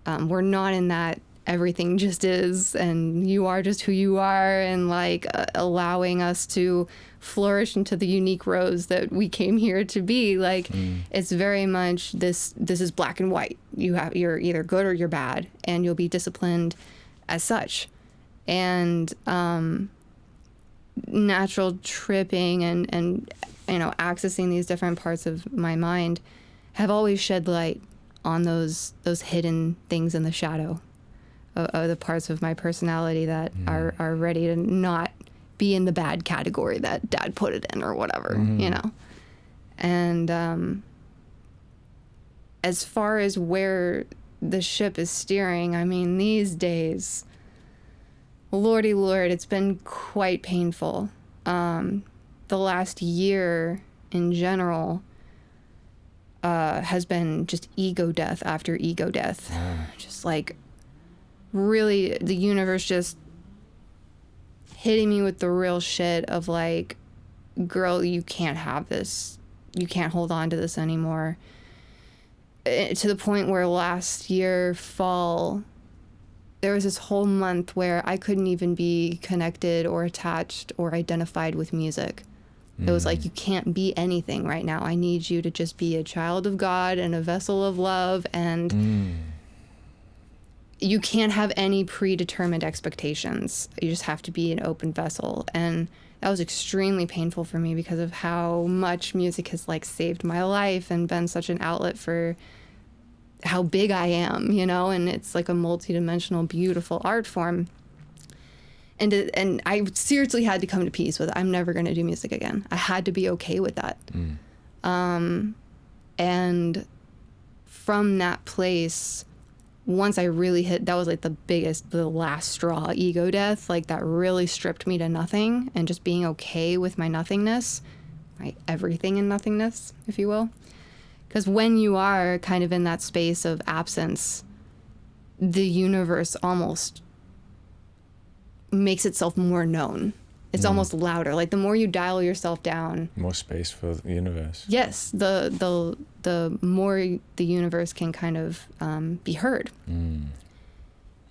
we're not in that everything just is, and you are just who you are, and like allowing us to flourish into the unique rose that we came here to be. Like it's very much this is black and white. You're either good or you're bad, and you'll be disciplined as such. And natural tripping and accessing these different parts of my mind have always shed light on those hidden things in the shadow of the parts of my personality that are ready to not be in the bad category that dad put it in, or whatever, And as far as where the ship is steering, I mean, these days, lordy lord, it's been quite painful. The last year in general has been just ego death after ego death. Just like really the universe just hitting me with the real shit of like, girl, you can't have this. You can't hold on to this anymore. To the point where last year fall, there was this whole month where I couldn't even be connected or attached or identified with music. It was like, you can't be anything right now. I need you to just be a child of God and a vessel of love, and you can't have any predetermined expectations. You just have to be an open vessel. And that was extremely painful for me because of how much music has like saved my life and been such an outlet for how big I am, and it's like a multidimensional, beautiful art form. And I seriously had to come to peace with, I'm never going to do music again. I had to be okay with that. And from that place, once I really hit, that was like the last straw, ego death, like that really stripped me to nothing, and just being okay with my nothingness, my everything in nothingness, if you will. Because when you are kind of in that space of absence, the universe almost makes itself more known. It's almost louder. Like the more you dial yourself down, more space for the universe. Yes, the more the universe can kind of be heard.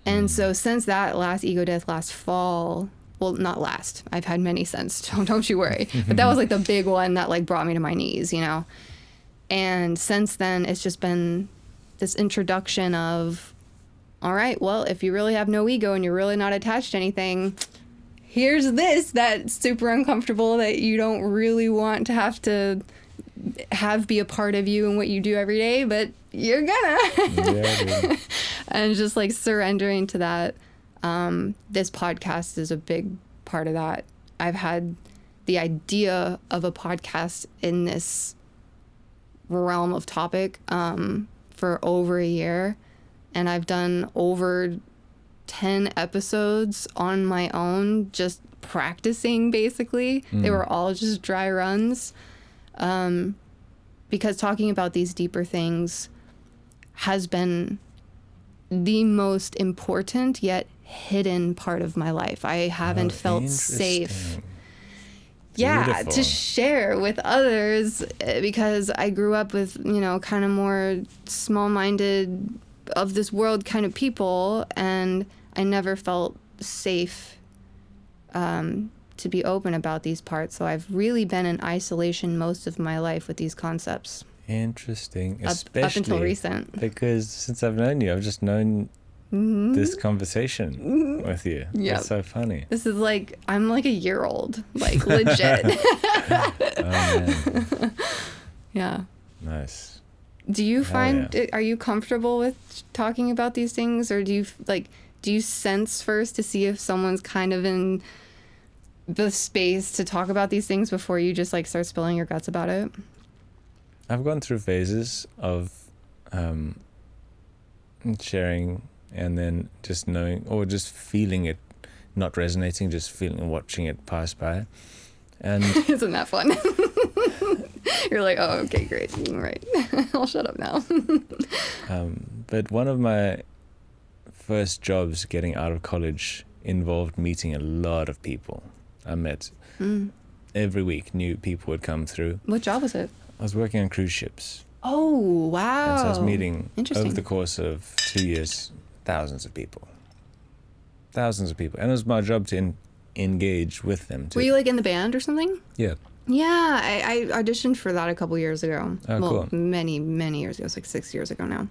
And so since that last ego death last fall, well, not last, I've had many since, don't you worry. But that was like the big one that like brought me to my knees, And since then, it's just been this introduction of, all right, well, if you really have no ego and you're really not attached to anything, here's this that's super uncomfortable that you don't really want to have be a part of you and what you do every day, but you're gonna. Yeah, dude. And just like surrendering to that. This podcast is a big part of that. I've had the idea of a podcast in this realm of topic for over a year, and I've done over 10 episodes on my own, just practicing basically. They were all just dry runs, because talking about these deeper things has been the most important yet hidden part of my life. I haven't felt safe to share with others, because I grew up with, kind of more small-minded, of this world kind of people, and I never felt safe to be open about these parts. So I've really been in isolation most of my life with these concepts. Interesting. Especially up until recent. Because since I've known you, I've just known this conversation with you. Yep. It's so funny. This is like, I'm like a year old, like legit. Oh, man. Yeah. Nice. Do you are you comfortable with talking about these things, or do you sense first to see if someone's kind of in the space to talk about these things before you just like start spilling your guts about it? I've gone through phases of sharing and then just knowing or just feeling it not resonating, just feeling and watching it pass by. And isn't that fun? You're like, oh, okay, great. All right. I'll shut up now. But one of my first jobs getting out of college involved meeting a lot of people. I met every week new people would come through. What job was it? I was working on cruise ships. Oh, wow. And so I was meeting Interesting. over the course of 2 years, thousands of people. And it was my job to engage with them too. Were you like in the band or something? Yeah. Yeah, I auditioned for that a couple years ago. Oh, well, cool. many years ago. It's like 6 years ago now.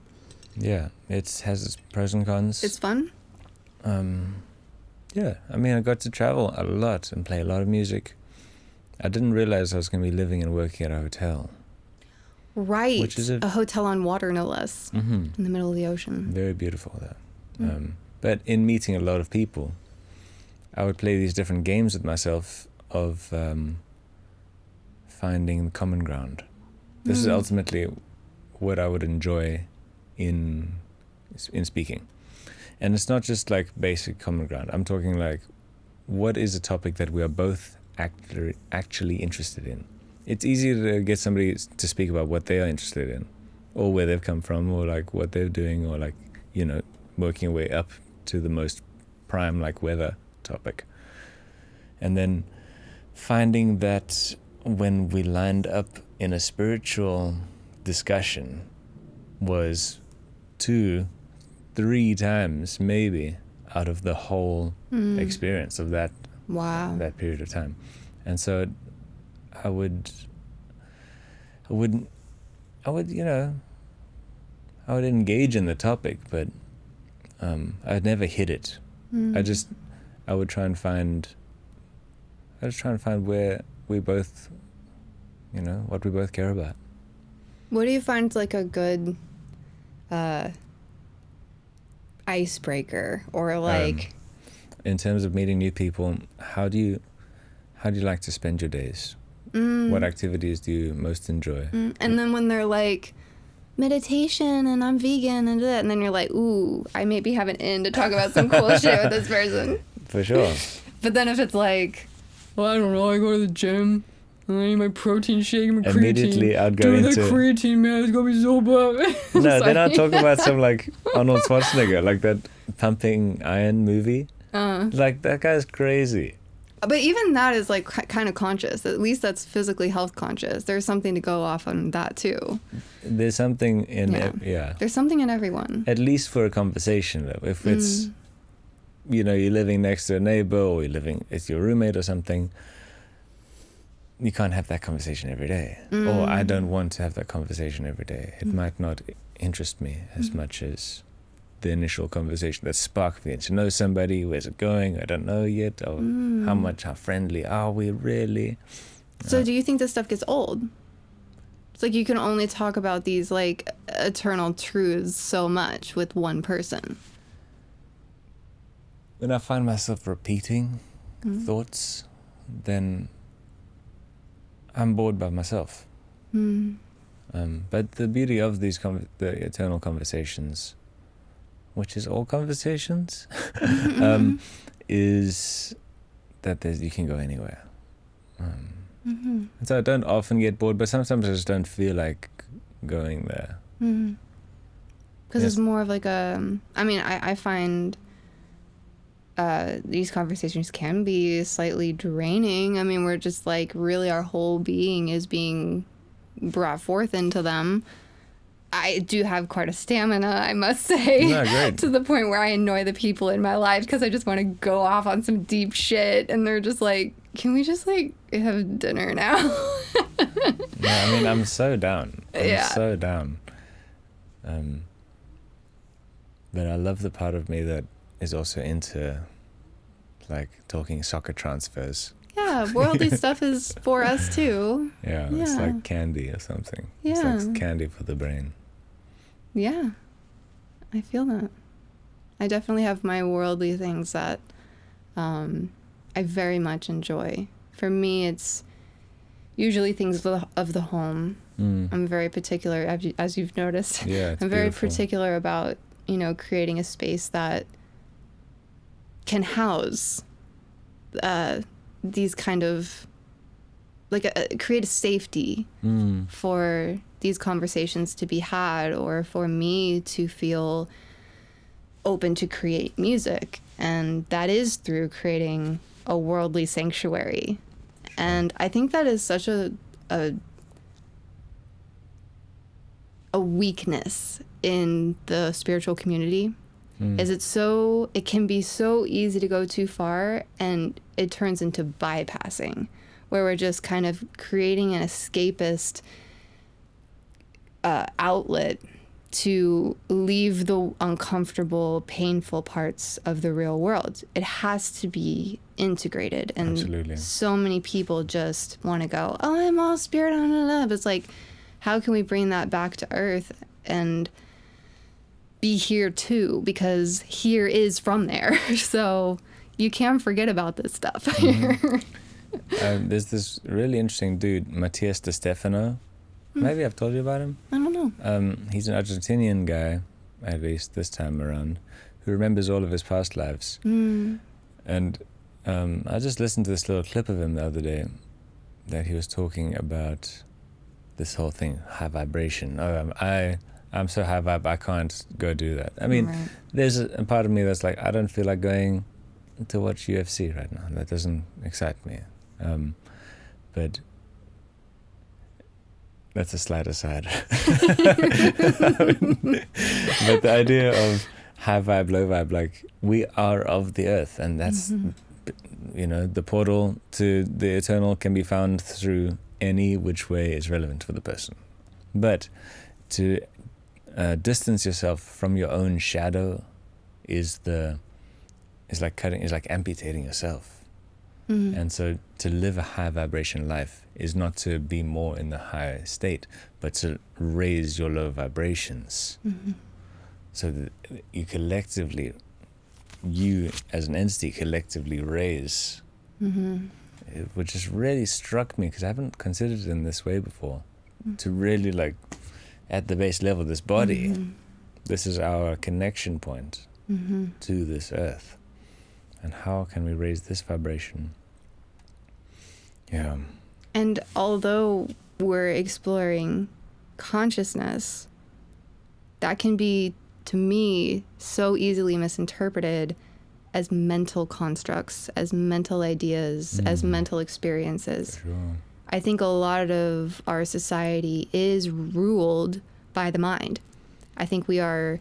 Yeah, it has its pros and cons. It's fun? Yeah, I mean, I got to travel a lot and play a lot of music. I didn't realize I was going to be living and working at a hotel. Right. Which is a hotel on water, no less, in the middle of the ocean. Very beautiful, though. But in meeting a lot of people, I would play these different games with myself of finding common ground. This is ultimately what I would enjoy in speaking. And it's not just like basic common ground. I'm talking like, what is a topic that we are both actually interested in? It's easy to get somebody to speak about what they are interested in, or where they've come from, or like what they're doing, or like, you know, working your way up to the most prime like weather topic. And then finding that when we lined up in a spiritual discussion was 2-3 times maybe out of the whole experience of that period of time. And so I would engage in the topic, but I'd never hit it. I would try and find where we both, you know, what we both care about. What do you find like a good icebreaker or like in terms of meeting new people, how do you like to spend your days? What activities do you most enjoy? And then when they're like meditation and I'm vegan and that, and then you're like, ooh, I maybe have an in to talk about some cool shit with this person. For sure. But then if it's like, well, I don't know, I go to the gym and I eat my protein shake and my creatine. Immediately I'd go into... that creatine, man, it's gonna be so bad. No, then I'll talk about some like Arnold Schwarzenegger, like that Pumping Iron movie. Like, that guy's crazy. But even that is like kind of conscious. At least that's physically health conscious. There's something to go off on that too. There's something in There's something in everyone. At least for a conversation, though. If it's, you know, you're living next to a neighbor or it's your roommate or something, you can't have that conversation every day. Or I don't want to have that conversation every day. It might not interest me as much as the initial conversation that sparked me to know somebody. Where's it going? I don't know yet. Or how friendly are we really? So do you think this stuff gets old? It's like you can only talk about these like eternal truths so much with one person. When I find myself repeating thoughts, then I'm bored by myself. But the beauty of these the eternal conversations, which is all conversations, is that you can go anywhere. And so I don't often get bored, but sometimes I just don't feel like going there. Because it's more of like I find these conversations can be slightly draining. I mean, we're just like really our whole being is being brought forth into them. I do have quite a stamina, I must say, to the point where I annoy the people in my life because I just want to go off on some deep shit, and they're just like, can we just like have dinner now? Yeah, I mean, I'm so down. I'm so down. But I love the part of me that is also into like talking soccer transfers. Yeah, worldly stuff is for us too. Yeah, it's like candy or something. Yeah. It's like candy for the brain. Yeah, I feel that. I definitely have my worldly things that I very much enjoy. For me, it's usually things of the home. I'm very particular, as you've noticed. Yeah, I'm very beautiful. particular about, creating a space that can house these kind of, create a safety for these conversations to be had, or for me to feel open to create music. And that is through creating a worldly sanctuary. And I think that is such a weakness in the spiritual community. Is it can be so easy to go too far, and it turns into bypassing, where we're just kind of creating an escapist outlet to leave the uncomfortable, painful parts of the real world. It has to be integrated. And Absolutely. So many people just want to go, oh, I'm all spirit, but it's like, how can we bring that back to earth and be here too? Because here is from there. So you can forget about this stuff. There's this really interesting dude, Matthias De Stefano. Maybe I've told you about him. I don't know. He's an Argentinian guy, at least this time around, who remembers all of his past lives. And I just listened to this little clip of him the other day, that he was talking about this whole thing, high vibration. I'm so high vibe, I can't go do that. I mean, Right. There's a part of me that's like, I don't feel like going to watch UFC right now. That doesn't excite me. But that's a slight aside. But the idea of high vibe, low vibe, like, we are of the earth, and that's, the portal to the eternal can be found through any which way is relevant for the person. But to distance yourself from your own shadow is like amputating yourself. And so to live a high vibration life is not to be more in the high state, but to raise your low vibrations. So that you as an entity collectively raise, which just really struck me, because I haven't considered it in this way before. To really, like, at the base level, this body, this is our connection point to this earth. And how can we raise this vibration? Yeah. And although we're exploring consciousness, that can be, to me, so easily misinterpreted as mental constructs, as mental ideas, as mental experiences. Sure. I think a lot of our society is ruled by the mind. I think we are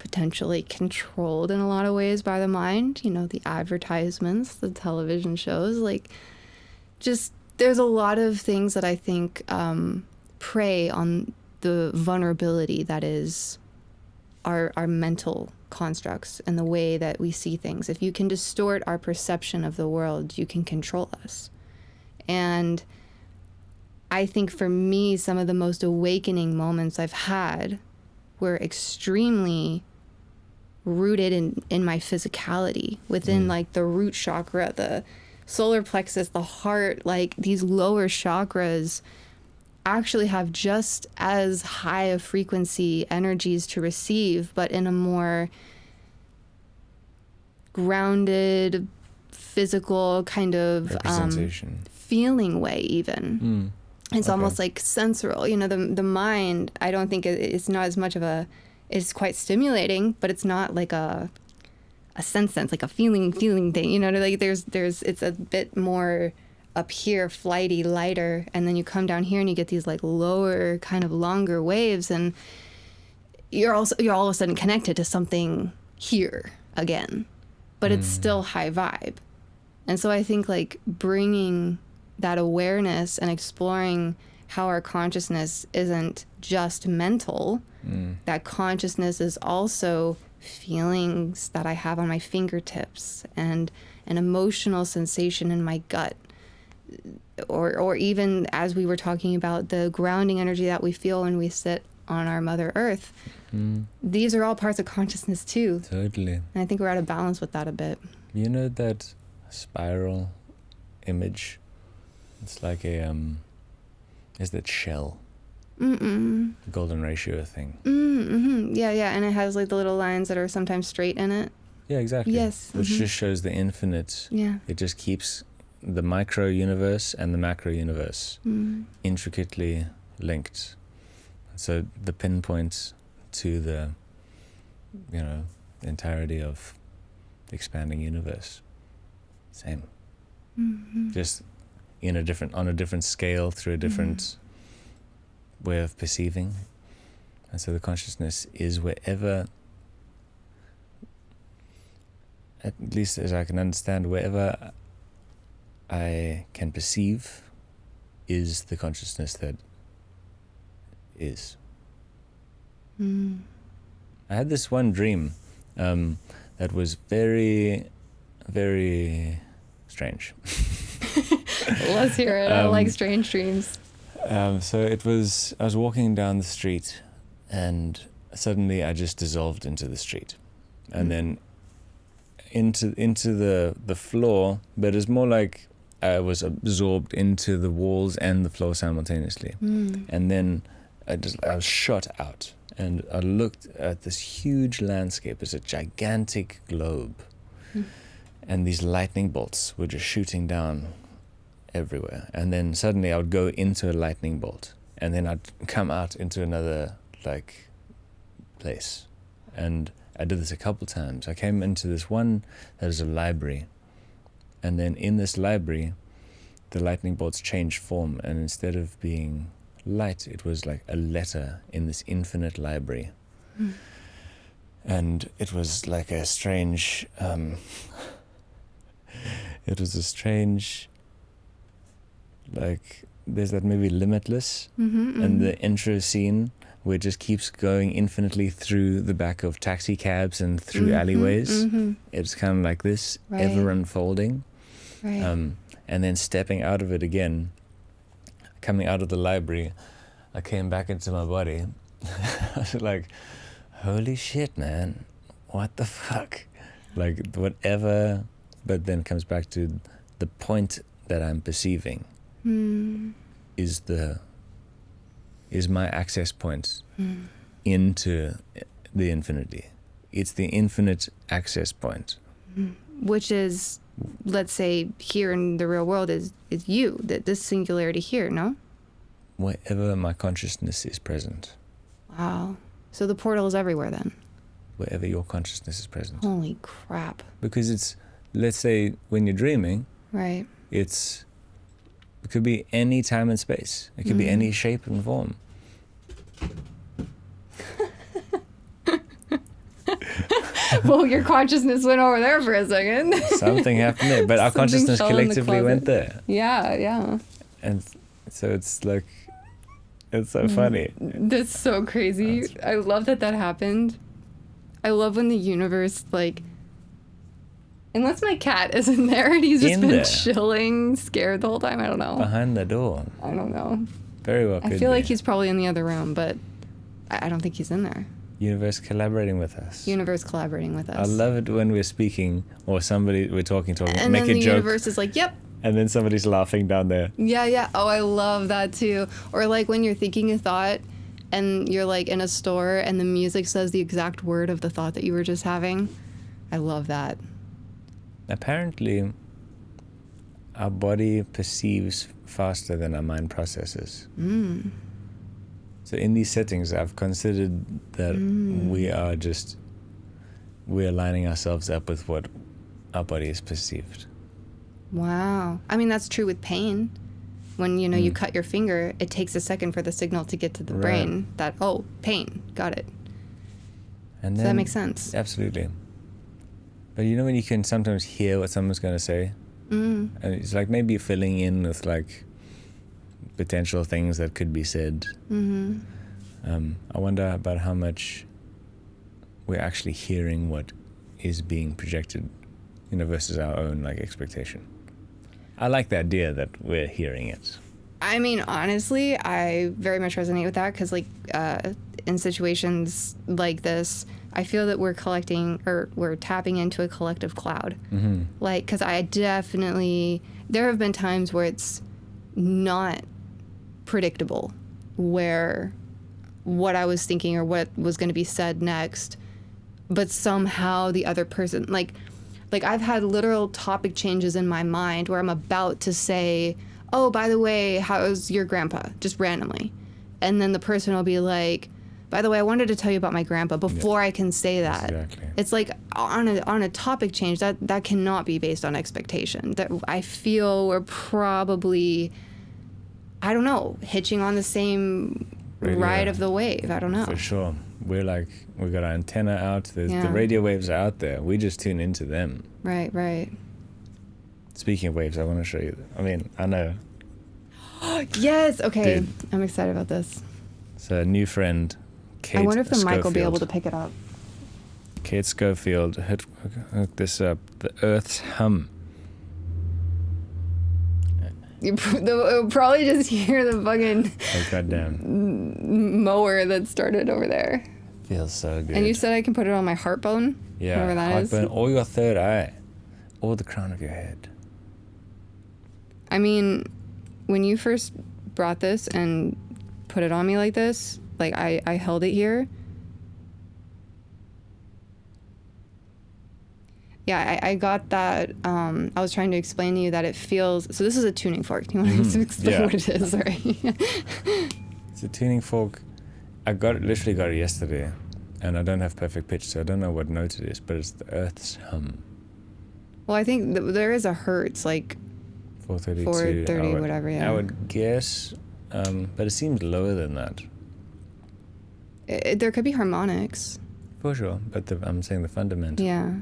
potentially controlled in a lot of ways by the mind. The advertisements, the television shows, just there's a lot of things that I think prey on the vulnerability that is our mental constructs and the way that we see things. If you can distort our perception of the world, you can control us. And I think for me, some of the most awakening moments I've had were extremely rooted in my physicality, within the root chakra, the solar plexus, the heart. These lower chakras actually have just as high a frequency energies to receive, but in a more grounded, physical kind of Representation. feeling way even. It's almost like sensorial. The mind, I don't think it's not as much of it's quite stimulating, but it's not like a sense, like a feeling thing. It's a bit more up here, flighty, lighter, and then you come down here and you get these lower, kind of longer waves, and you're all of a sudden connected to something here again, but it's still high vibe. And so I think bringing that awareness and exploring how our consciousness isn't just mental, that consciousness is also feelings that I have on my fingertips and an emotional sensation in my gut, or even, as we were talking about, the grounding energy that we feel when we sit on our Mother Earth. These are all parts of consciousness too. Totally. And I think we're out of balance with that a bit. You know that spiral image? It's like is that shell. Mm-mm. The golden ratio thing. Mm-hmm. Yeah, and it has like the little lines that are sometimes straight in it. Yeah, exactly. Yes. Which just shows the infinite. Yeah. It just keeps the micro universe and the macro universe intricately linked. So the pinpoint to the, the entirety of the expanding universe. Same. Just on a different scale through a different way of perceiving. And so the consciousness is wherever, at least as I can understand, wherever I can perceive is the consciousness that is. I had this one dream that was very, very strange. Let's hear it. I like strange dreams. So I was walking down the street and suddenly I just dissolved into the street and then into the floor, but it's more like I was absorbed into the walls and the floor simultaneously. And then I was shot out and I looked at this huge landscape. It's a gigantic globe. And these lightning bolts were just shooting down everywhere. And then suddenly I would go into a lightning bolt and then I'd come out into another place. And I did this a couple times. I came into this one that was a library. And then in this library, the lightning bolts changed form. And instead of being light, it was like a letter in this infinite library. And it was like a strange... it was a strange... Like, there's that movie Limitless, and the intro scene where it just keeps going infinitely through the back of taxi cabs and through alleyways. It's kind of like this, ever unfolding. And then stepping out of it again, coming out of the library, I came back into my body. I was like, holy shit, man, what the fuck? Like, whatever, but then comes back to the point that I'm perceiving. Is my access point into the infinity. It's the infinite access point. Which is, let's say, here in the real world is you, this singularity here, no? Wherever my consciousness is present. Wow. So the portal is everywhere then? Wherever your consciousness is present. Holy crap. Because it's, let's say, when you're dreaming, right? It could be any time and space. It could be any shape and form. Well, your consciousness went over there for a second. Something happened there, but our consciousness collectively went there. Yeah. And so it's like, it's so funny. That's so crazy. I love that happened. I love when the universe, like, unless my cat is in there and he's just been chilling, scared the whole time. I don't know. Behind the door. I don't know. Very well could I feel be. like he's probably in the other room, but I don't think he's in there. Universe collaborating with us. Universe collaborating with us. I love it when we're speaking or we're talking, and make then a the joke. Universe is like, yep. And then somebody's laughing down there. Yeah. Oh, I love that too. Or like when you're thinking a thought and you're like in a store and the music says the exact word of the thought that you were just having. I love that. Apparently, our body perceives faster than our mind processes. So in these settings, I've considered that we're lining ourselves up with what our body is perceived. Wow. I mean, that's true with pain. When, you cut your finger, it takes a second for the signal to get to the brain that, oh, pain, got it. And so that makes sense. Absolutely. But when you can sometimes hear what someone's going to say? And it's like maybe filling in with like potential things that could be said. I wonder about how much we're actually hearing what is being projected, versus our own like expectation. I like the idea that we're hearing it. I mean, honestly, I very much resonate with that because, like, in situations like this, I feel that we're tapping into a collective cloud. Like, because there have been times where it's not predictable, where what I was thinking or what was going to be said next, but somehow the other person, like I've had literal topic changes in my mind where I'm about to say, oh, by the way, how's your grandpa? Just randomly. And then the person will be like, by the way, I wanted to tell you about my grandpa before I can say that. Exactly. It's like on a topic change, that cannot be based on expectation. That I feel we're probably, I don't know, hitching on the same ride of the wave. I don't know. For sure. We're like, we got our antenna out. The radio waves are out there. We just tune into them. Right. Speaking of waves, I want to show you. I mean, I know. Yes. Okay. Dude. I'm excited about this. So a new friend, Kate I wonder if the mic will be Schofield. able to pick it up. Kate Schofield hooked this up. The Earth's hum. You'll probably just hear the fucking Oh, goddamn. mower that started over there. Feels so good. And you said I can put it on my heart bone? yeah, Whatever that is. heartburn, or your third eye, or the crown of your head. I mean, when you first brought this and put it on me like this, like I held it here. Yeah, I got that. I was trying to explain to you that it feels. So this is a tuning fork. Do you want to explain what it is? Sorry. It's a tuning fork. Literally got it yesterday, and I don't have perfect pitch, so I don't know what note it is, but it's the Earth's hum. Well, I think there is a hertz, like 432. 430, whatever. Yeah. I would guess, but it seems lower than that. There could be harmonics. For sure, but I'm saying the fundamental. Yeah.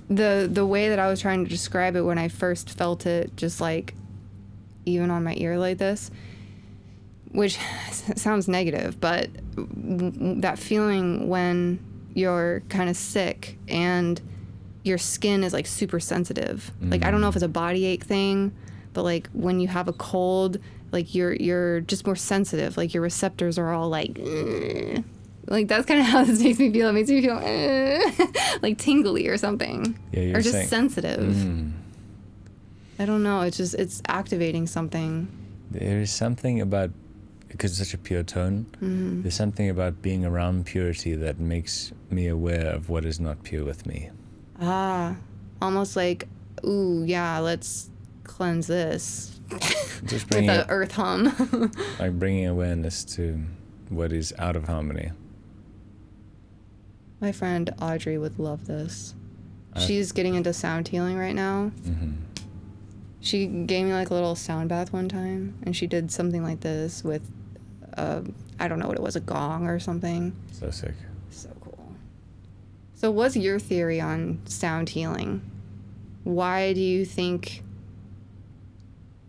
The way that I was trying to describe it when I first felt it, just like even on my ear like this, which sounds negative, but that feeling when you're kind of sick and your skin is like super sensitive. Like, I don't know if it's a body ache thing, but like when you have a cold, like you're just more sensitive. Like your receptors are all like, like that's kind of how this makes me feel. It makes me feel like tingly or something, Yeah, or just sensitive. I don't know. It's activating something. There is something about, because it's such a pure tone, there's something about being around purity that makes me aware of what is not pure with me. Almost like, ooh, yeah, let's cleanse this Just with the earth hum. like bringing awareness to what is out of harmony. My friend Audrey would love this. She's getting into sound healing right now. She gave me like a little sound bath one time, and she did something like this with, I don't know what it was, a gong or something. So sick. So cool. So what's your theory on sound healing? Why do you think,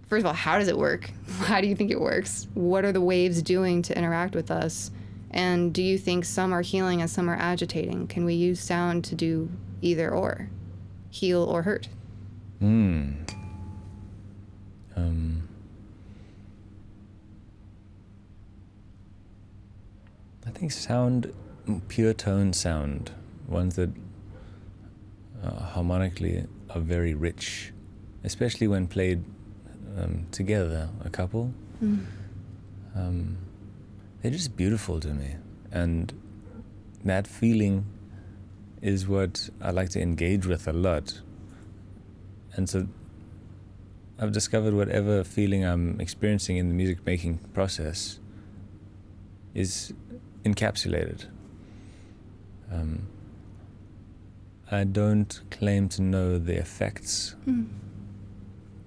first of all, how does it work? How do you think it works? What are the waves doing to interact with us? And do you think some are healing and some are agitating? Can we use sound to do either or? Heal or hurt? I think sound, pure tone sound, ones that harmonically are very rich, especially when played together, a couple. They're just beautiful to me, and that feeling is what I like to engage with a lot. And so I've discovered whatever feeling I'm experiencing in the music making process is encapsulated. I don't claim to know the effects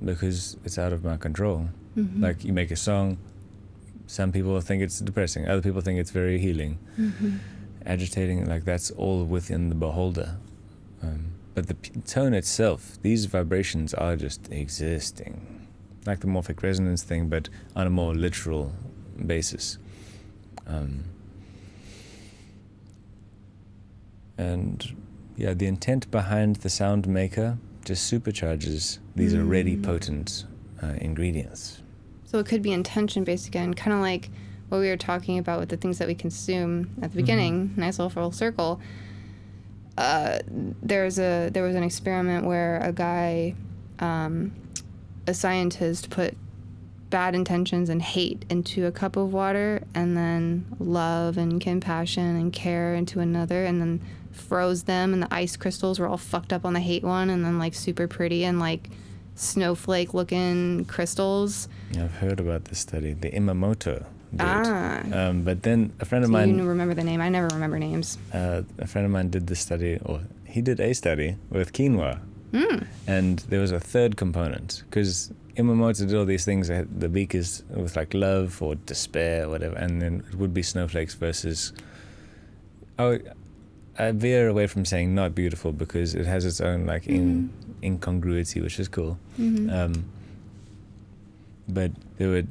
because it's out of my control. Like, you make a song, some people think it's depressing, other people think it's very healing, agitating, like that's all within the beholder. But the tone itself, these vibrations are just existing, like the morphic resonance thing, but on a more literal basis. And yeah, the intent behind the sound maker just supercharges these already potent ingredients. So it could be intention-based again, kind of like what we were talking about with the things that we consume at the beginning. Nice little full circle. There was an experiment where a guy a scientist put bad intentions and hate into a cup of water, and then love and compassion and care into another, and then froze them, and the ice crystals were all fucked up on the hate one, and then like super pretty and like snowflake looking crystals. Yeah, I've heard about this study. The Imamoto did. But then a friend of mine... You remember the name? I never remember names. A friend of mine did this study, or he did a study with quinoa. And there was a third component, because Imamoto did all these things. The beakers with like love or despair or whatever, and then it would be snowflakes versus... I veer away from saying not beautiful because it has its own like incongruity, which is cool. But there were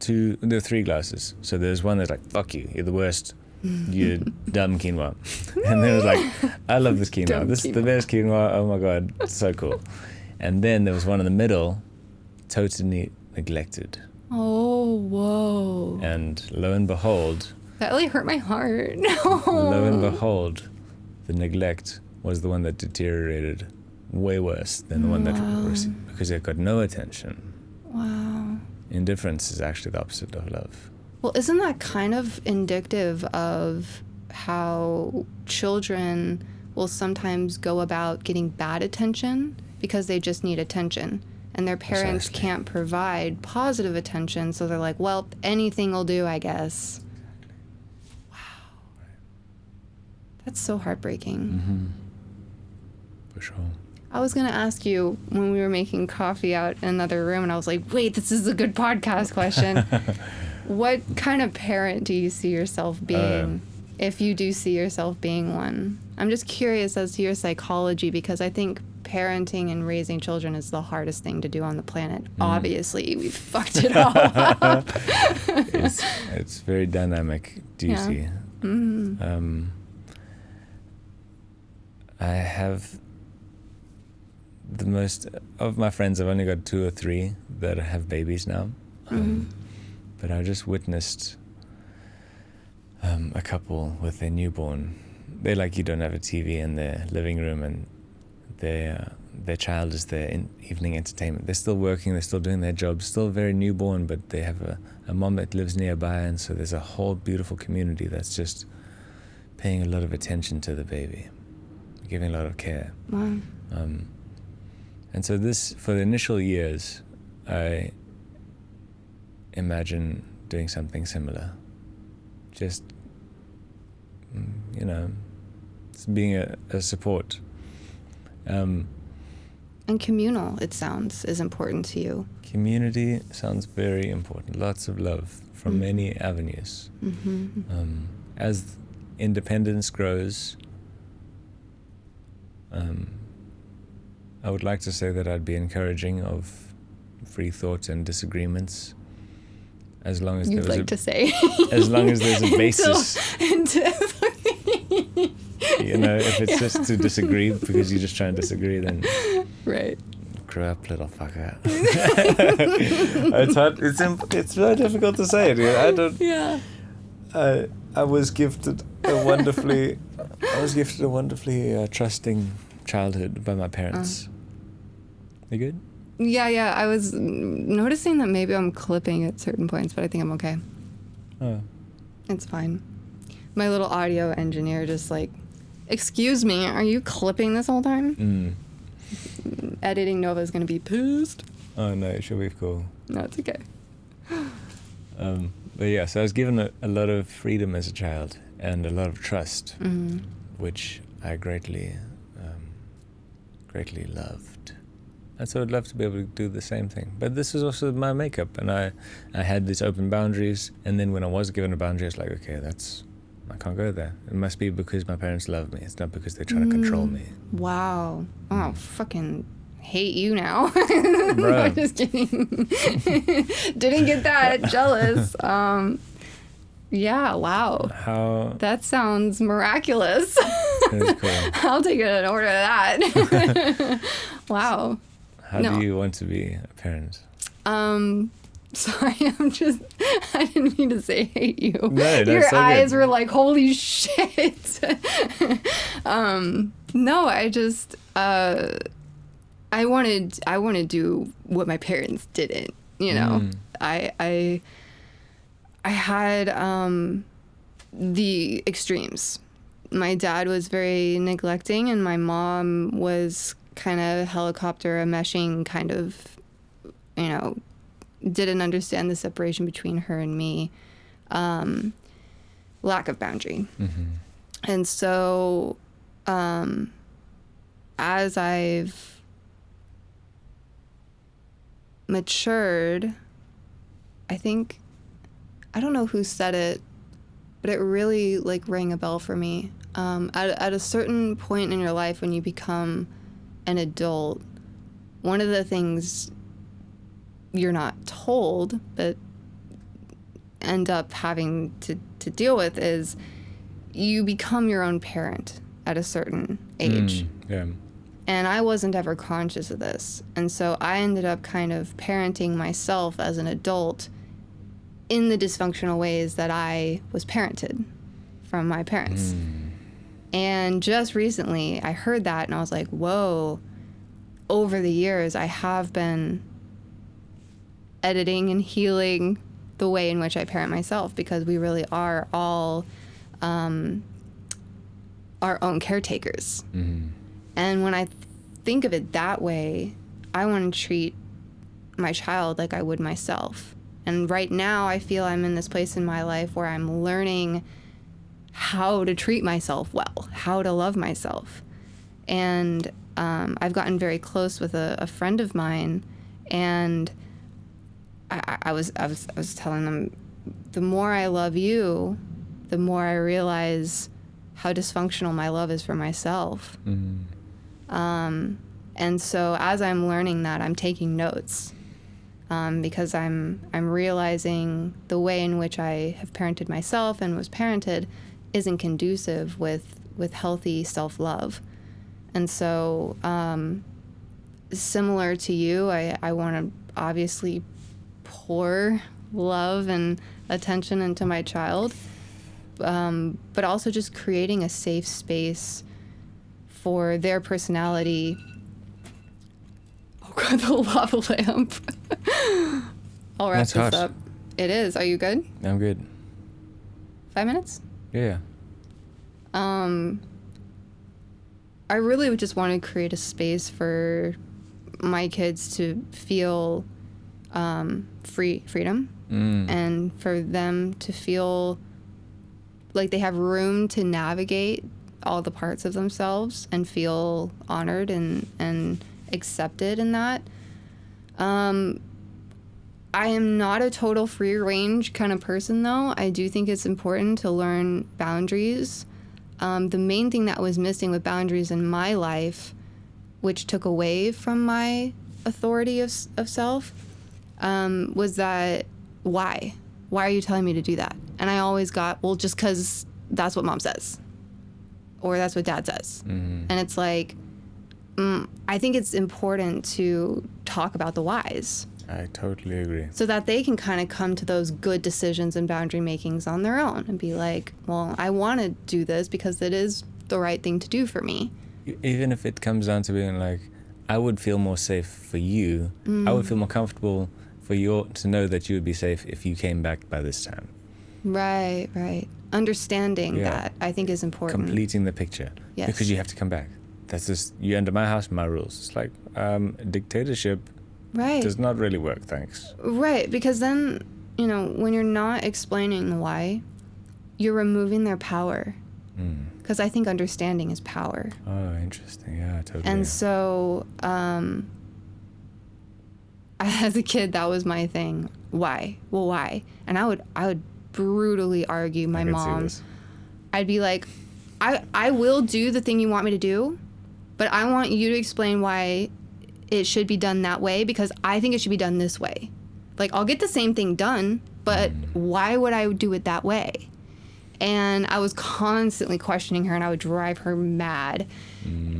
three glasses. So there's one that's like, fuck you, you're the worst, you dumb quinoa. And then it was like, I love this quinoa. This is the best quinoa. Oh my God, it's so cool. And then there was one in the middle, totally neglected. Oh, whoa. And lo and behold... That really hurt my heart. Lo and behold, the neglect was the one that deteriorated way worse than the one that received, because it got no attention. Wow. Indifference is actually the opposite of love. Well, isn't that kind of indicative of how children will sometimes go about getting bad attention because they just need attention, and their parents can't provide positive attention, so they're like, well, anything will do, I guess. That's so heartbreaking. For sure. I was going to ask you when we were making coffee out in another room, and I was like, wait, this is a good podcast question. What kind of parent do you see yourself being, if you do see yourself being one? I'm just curious as to your psychology, because I think parenting and raising children is the hardest thing to do on the planet. Obviously, we fucked it all up. It's very dynamic, juicy. I have the most of my friends. I've only got 2 or 3 that have babies now. But I just witnessed a couple with their newborn. They're like, you don't have a TV in their living room, and their child is their evening entertainment. They're still working, they're still doing their job, still very newborn, but they have a mom that lives nearby, and so there's a whole beautiful community that's just paying a lot of attention to the baby, giving a lot of care. Wow. And so this, for the initial years, I imagine doing something similar. Just, being a support. And communal, it sounds, is important to you. Community sounds very important. Lots of love from many avenues. As independence grows, I would like to say that I'd be encouraging of free thought and disagreements, as long as as long as there's a basis. If it's just to disagree because you're just trying to disagree, then right. Grow up, little fucker. It's hard. It's very difficult to say, dude. I don't. Yeah. I was gifted a wonderfully trusting childhood by my parents. You good? Yeah. I was noticing that maybe I'm clipping at certain points, but I think I'm okay. Oh. It's fine. My little audio engineer just like, excuse me, are you clipping this whole time? Editing Nova's gonna be pissed. Oh no, it should be cool. No, it's okay. But yeah, so I was given a lot of freedom as a child and a lot of trust, which I greatly loved. And so I'd love to be able to do the same thing. But this was also my makeup, and I had these open boundaries, and then when I was given a boundary, I was like, okay, I can't go there. It must be because my parents love me. It's not because they're trying to control me. Wow. Oh, fucking hate you now. Bro. I'm just kidding. Didn't get that. Jealous. Yeah, wow. How? That sounds miraculous. That is cool. I'll take an order of that. Wow. How do you want to be a parent? Sorry, I didn't mean to say hate you. No, that's Your so eyes good. were like, holy shit. No, I just, I want to do what my parents didn't, you know. I had the extremes. My dad was very neglecting, and my mom was kind of helicopter meshing, kind of, you know, didn't understand the separation between her and me. Lack of boundary. And so as I've matured, I think, I don't know who said it, but it really like rang a bell for me. At a certain point in your life when you become an adult, one of the things you're not told but end up having to deal with is you become your own parent at a certain age. Yeah. And I wasn't ever conscious of this. And so I ended up kind of parenting myself as an adult in the dysfunctional ways that I was parented from my parents. And just recently I heard that and I was like, whoa, over the years I have been editing and healing the way in which I parent myself, because we really are all our own caretakers. And when I think of it that way, I want to treat my child like I would myself. And right now I feel I'm in this place in my life where I'm learning how to treat myself well, how to love myself. And I've gotten very close with a friend of mine, and I was telling them, the more I love you, the more I realize how dysfunctional my love is for myself. And so as I'm learning that, I'm taking notes, because I'm realizing the way in which I have parented myself and was parented isn't conducive with healthy self-love. And so similar to you, I want to obviously pour love and attention into my child, but also just creating a safe space for their personality. Oh God, the lava lamp. I'll wrap That's this hot. up. It is. Are you good? I'm good. 5 minutes? Yeah. I really would just want to create a space for my kids to feel freedom, and for them to feel like they have room to navigate all the parts of themselves and feel honored and accepted in that. I am not a total free range kind of person, though. I do think it's important to learn boundaries. The main thing that was missing with boundaries in my life, which took away from my authority of self, was that, why? Why are you telling me to do that? And I always got, well, just because that's what mom says, or that's what dad says. And it's like, I think it's important to talk about the whys. I totally agree. So that they can kind of come to those good decisions and boundary makings on their own and be like, well, I want to do this because it is the right thing to do for me. Even if it comes down to being like, I would feel more safe for you. I would feel more comfortable for you to know that you would be safe if you came back by this time. Right. Understanding that, I think, is important. Completing the picture. Yes. Because you have to come back. That's just, you under my house, my rules. It's like dictatorship. Right. Does not really work, thanks. Right, because then, when you're not explaining the why, you're removing their power. Because I think understanding is power. Oh, interesting. Yeah, totally. And so, as a kid, that was my thing. Why? Well, why? And I would brutally argue my mom. I'd be like, I will do the thing you want me to do, but I want you to explain why it should be done that way, because I think it should be done this way. Like, I'll get the same thing done, but why would I do it that way? And I was constantly questioning her, and I would drive her mad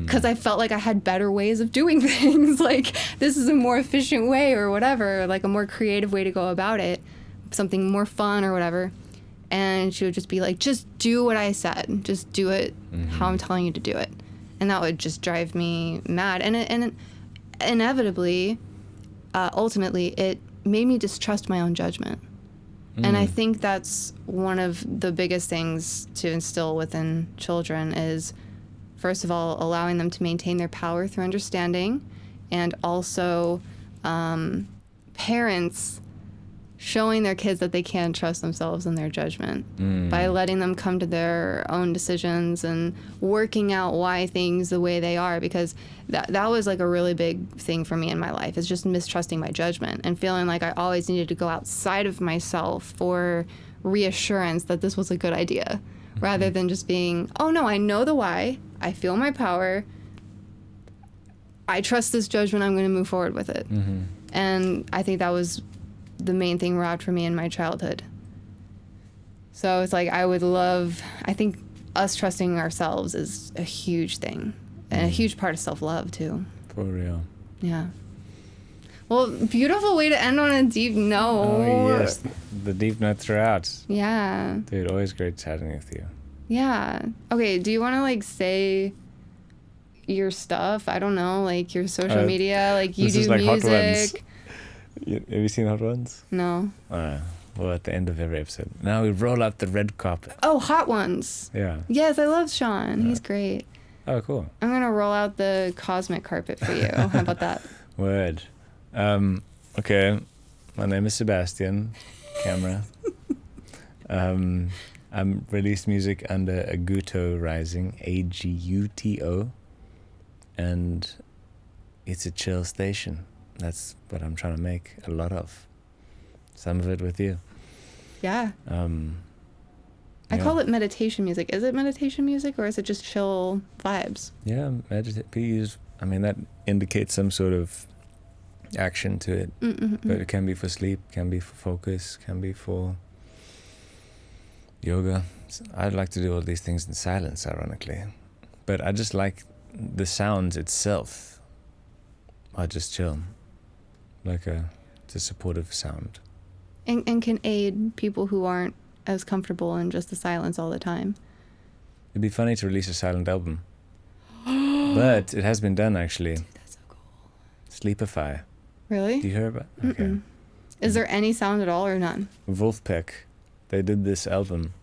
because I felt like I had better ways of doing things. Like, this is a more efficient way or whatever, like a more creative way to go about it, something more fun or whatever. And she would just be like, just do what I said. Just do it how I'm telling you to do it. And that would just drive me mad. And inevitably, ultimately, it made me distrust my own judgment. And I think that's one of the biggest things to instill within children is, first of all, allowing them to maintain their power through understanding, and also parents showing their kids that they can trust themselves and their judgment by letting them come to their own decisions and working out why things the way they are, because that was like a really big thing for me in my life, is just mistrusting my judgment and feeling like I always needed to go outside of myself for reassurance that this was a good idea, rather than just being, oh no, I know the why, I feel my power, I trust this judgment, I'm going to move forward with it. And I think that was the main thing robbed from me in my childhood. So it's like I think us trusting ourselves is a huge thing, and a huge part of self-love too. For real. Yeah. Well, beautiful way to end on a deep note. Oh yes, the deep note throughout. Yeah. Dude, always great chatting with you. Yeah. Okay, do you want to like say your stuff? I don't know, like your social media, like you do like music. Hot Ones. Have you seen Hot Ones? No. Well, at the end of every episode. Now we roll out the red carpet. Oh, Hot Ones. Yeah. Yes, I love Sean. He's great. Oh, cool. I'm going to roll out the cosmic carpet for you. How about that? Word. Okay. My name is Sebastian. Camera. I'm released music under Aguto Rising, Aguto. And it's a chill station. That's what I'm trying to make a lot of. Some of it with you. Yeah. I call it meditation music. Is it meditation music, or is it just chill vibes? Yeah, that indicates some sort of action to it. But it can be for sleep, can be for focus, can be for yoga. I'd like to do all these things in silence, ironically. But I just like the sounds itself are just chill. It's a supportive sound. And can aid people who aren't as comfortable in just the silence all the time. It'd be funny to release a silent album. But it has been done, actually. Dude, that's so cool. Sleepify. Really? Do you hear about it? Okay. Is there any sound at all or none? Wolfpack, they did this album,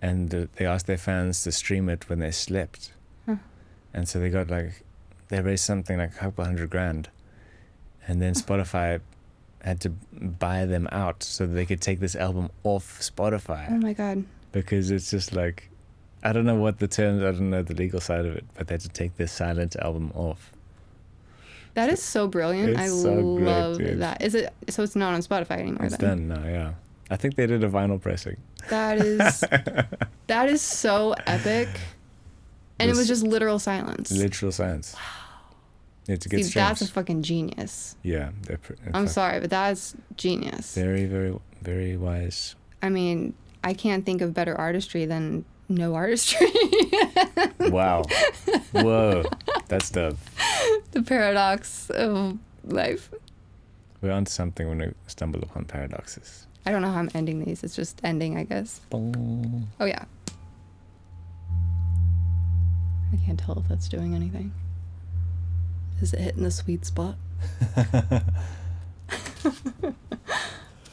and they asked their fans to stream it when they slept. And so they raised something like a couple $100,000. And then Spotify had to buy them out so that they could take this album off Spotify. Oh my God. Because it's just like, I don't know what the terms, I don't know the legal side of it, but they had to take this silent album off. That is so brilliant. I love great, that. Is it, so it's not on Spotify anymore? It's done now, yeah. I think they did a vinyl pressing. That is so epic. And it was just literal silence. Literal silence. Wow. Yeah, to get See, that's a fucking genius. Yeah. I'm sorry, but that's genius. Very, very, very wise. I mean, I can't think of better artistry than no artistry. Wow. Whoa. That's dope. The paradox of life. We're onto something when we stumble upon paradoxes. I don't know how I'm ending these. It's just ending, I guess. Boom. Oh, yeah. I can't tell if that's doing anything. Is it hitting the sweet spot?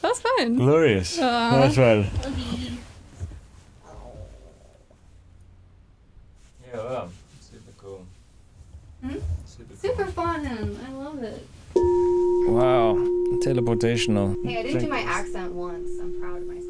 That's fun. Glorious. That's fun. Yeah, well, super cool. Super fun. I love it. Wow. Teleportational. Hey, I didn't do my accent once. I'm proud of myself.